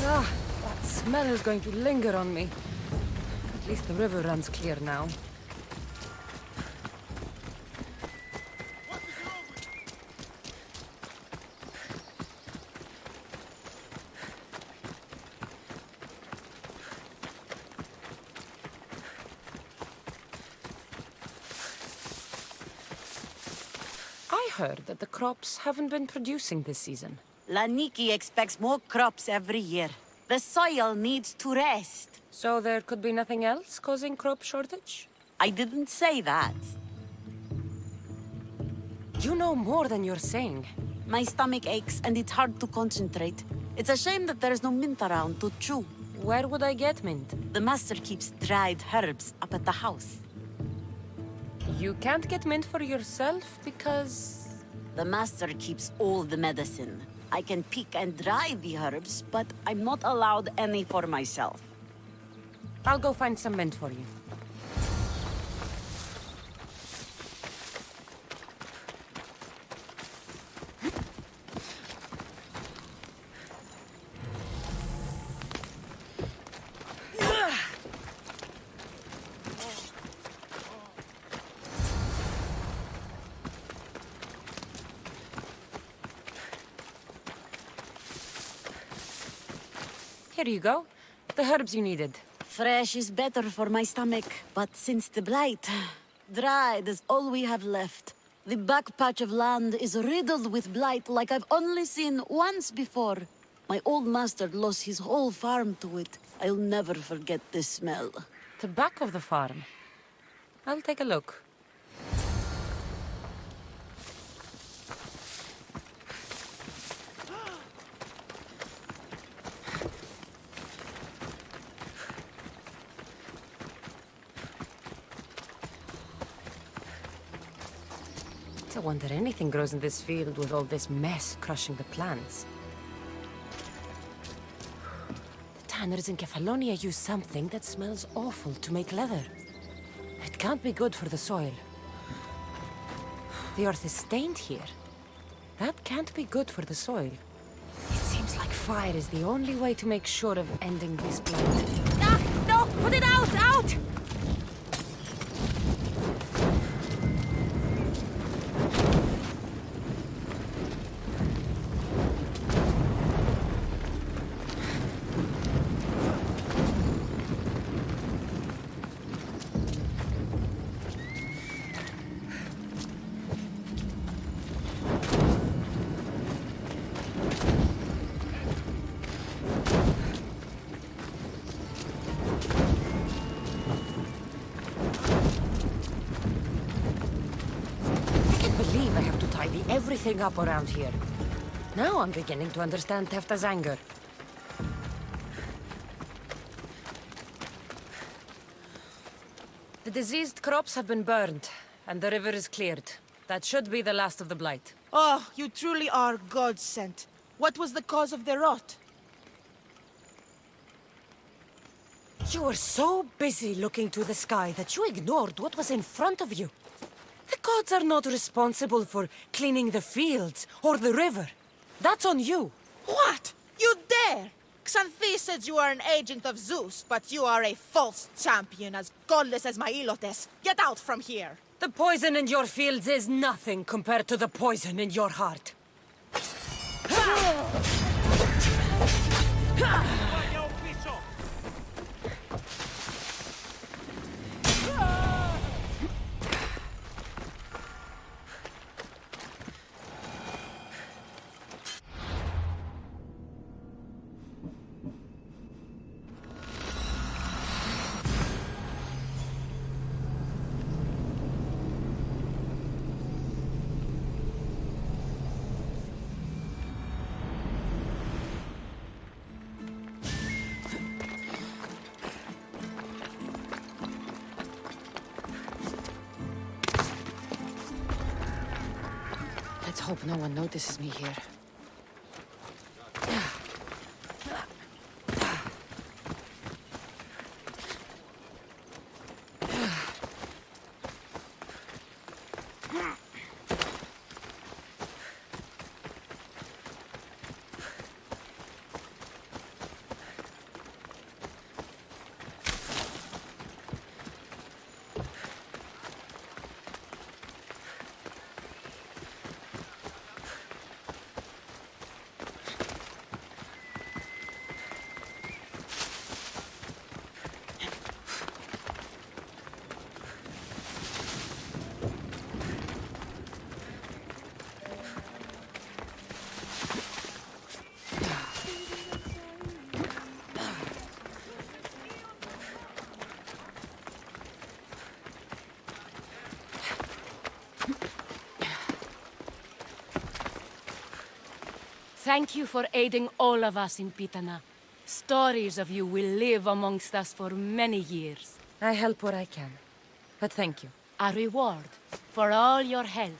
[SPEAKER 2] That smell is going to linger on me. At least the river runs clear now. I heard that the crops haven't been producing this season.
[SPEAKER 16] Laniki expects more crops every year. The soil needs to rest.
[SPEAKER 2] So there could be nothing else causing crop shortage?
[SPEAKER 16] I didn't say that.
[SPEAKER 2] You know more than you're saying.
[SPEAKER 16] My stomach aches and it's hard to concentrate. It's a shame that there's no mint around to chew.
[SPEAKER 2] Where would I get mint?
[SPEAKER 16] The master keeps dried herbs up at the house.
[SPEAKER 2] You can't get mint for yourself because...
[SPEAKER 16] The master keeps all the medicine. I can pick and dry the herbs, but I'm not allowed any for myself.
[SPEAKER 2] I'll go find some mint for you. Here you go. The herbs you needed.
[SPEAKER 16] Fresh is better for my stomach, but since the blight, dried is all we have left. The back patch of land is riddled with blight like I've only seen once before. My old master lost his whole farm to it. I'll never forget this smell.
[SPEAKER 2] The back of the farm. I'll take a look. It's a wonder anything grows in this field with all this mess crushing the plants. The tanners in Kefalonia use something that smells awful to make leather. It can't be good for the soil. The earth is stained here. That can't be good for the soil. It seems like fire is the only way to make sure of ending this blight.
[SPEAKER 16] Ah! No! Put it out! Out!
[SPEAKER 2] Everything up around here. Now I'm beginning to understand Tefta's anger. The diseased crops have been burned, and the river is cleared. That should be the last of the blight.
[SPEAKER 18] Oh, you truly are God-sent. What was the cause of the rot?
[SPEAKER 2] You were so busy looking to the sky that you ignored what was in front of you. The gods are not responsible for cleaning the fields or the river. That's on you.
[SPEAKER 18] What? You dare? Xanthi said you are an agent of Zeus, but you are a false champion as godless as my Ilotes. Get out from here.
[SPEAKER 2] The poison in your fields is nothing compared to the poison in your heart. Let's hope no one notices me here.
[SPEAKER 9] Thank you for aiding all of us in Pitana. Stories of you will live amongst us for many years.
[SPEAKER 2] I help where I can. But thank you.
[SPEAKER 9] A reward for all your help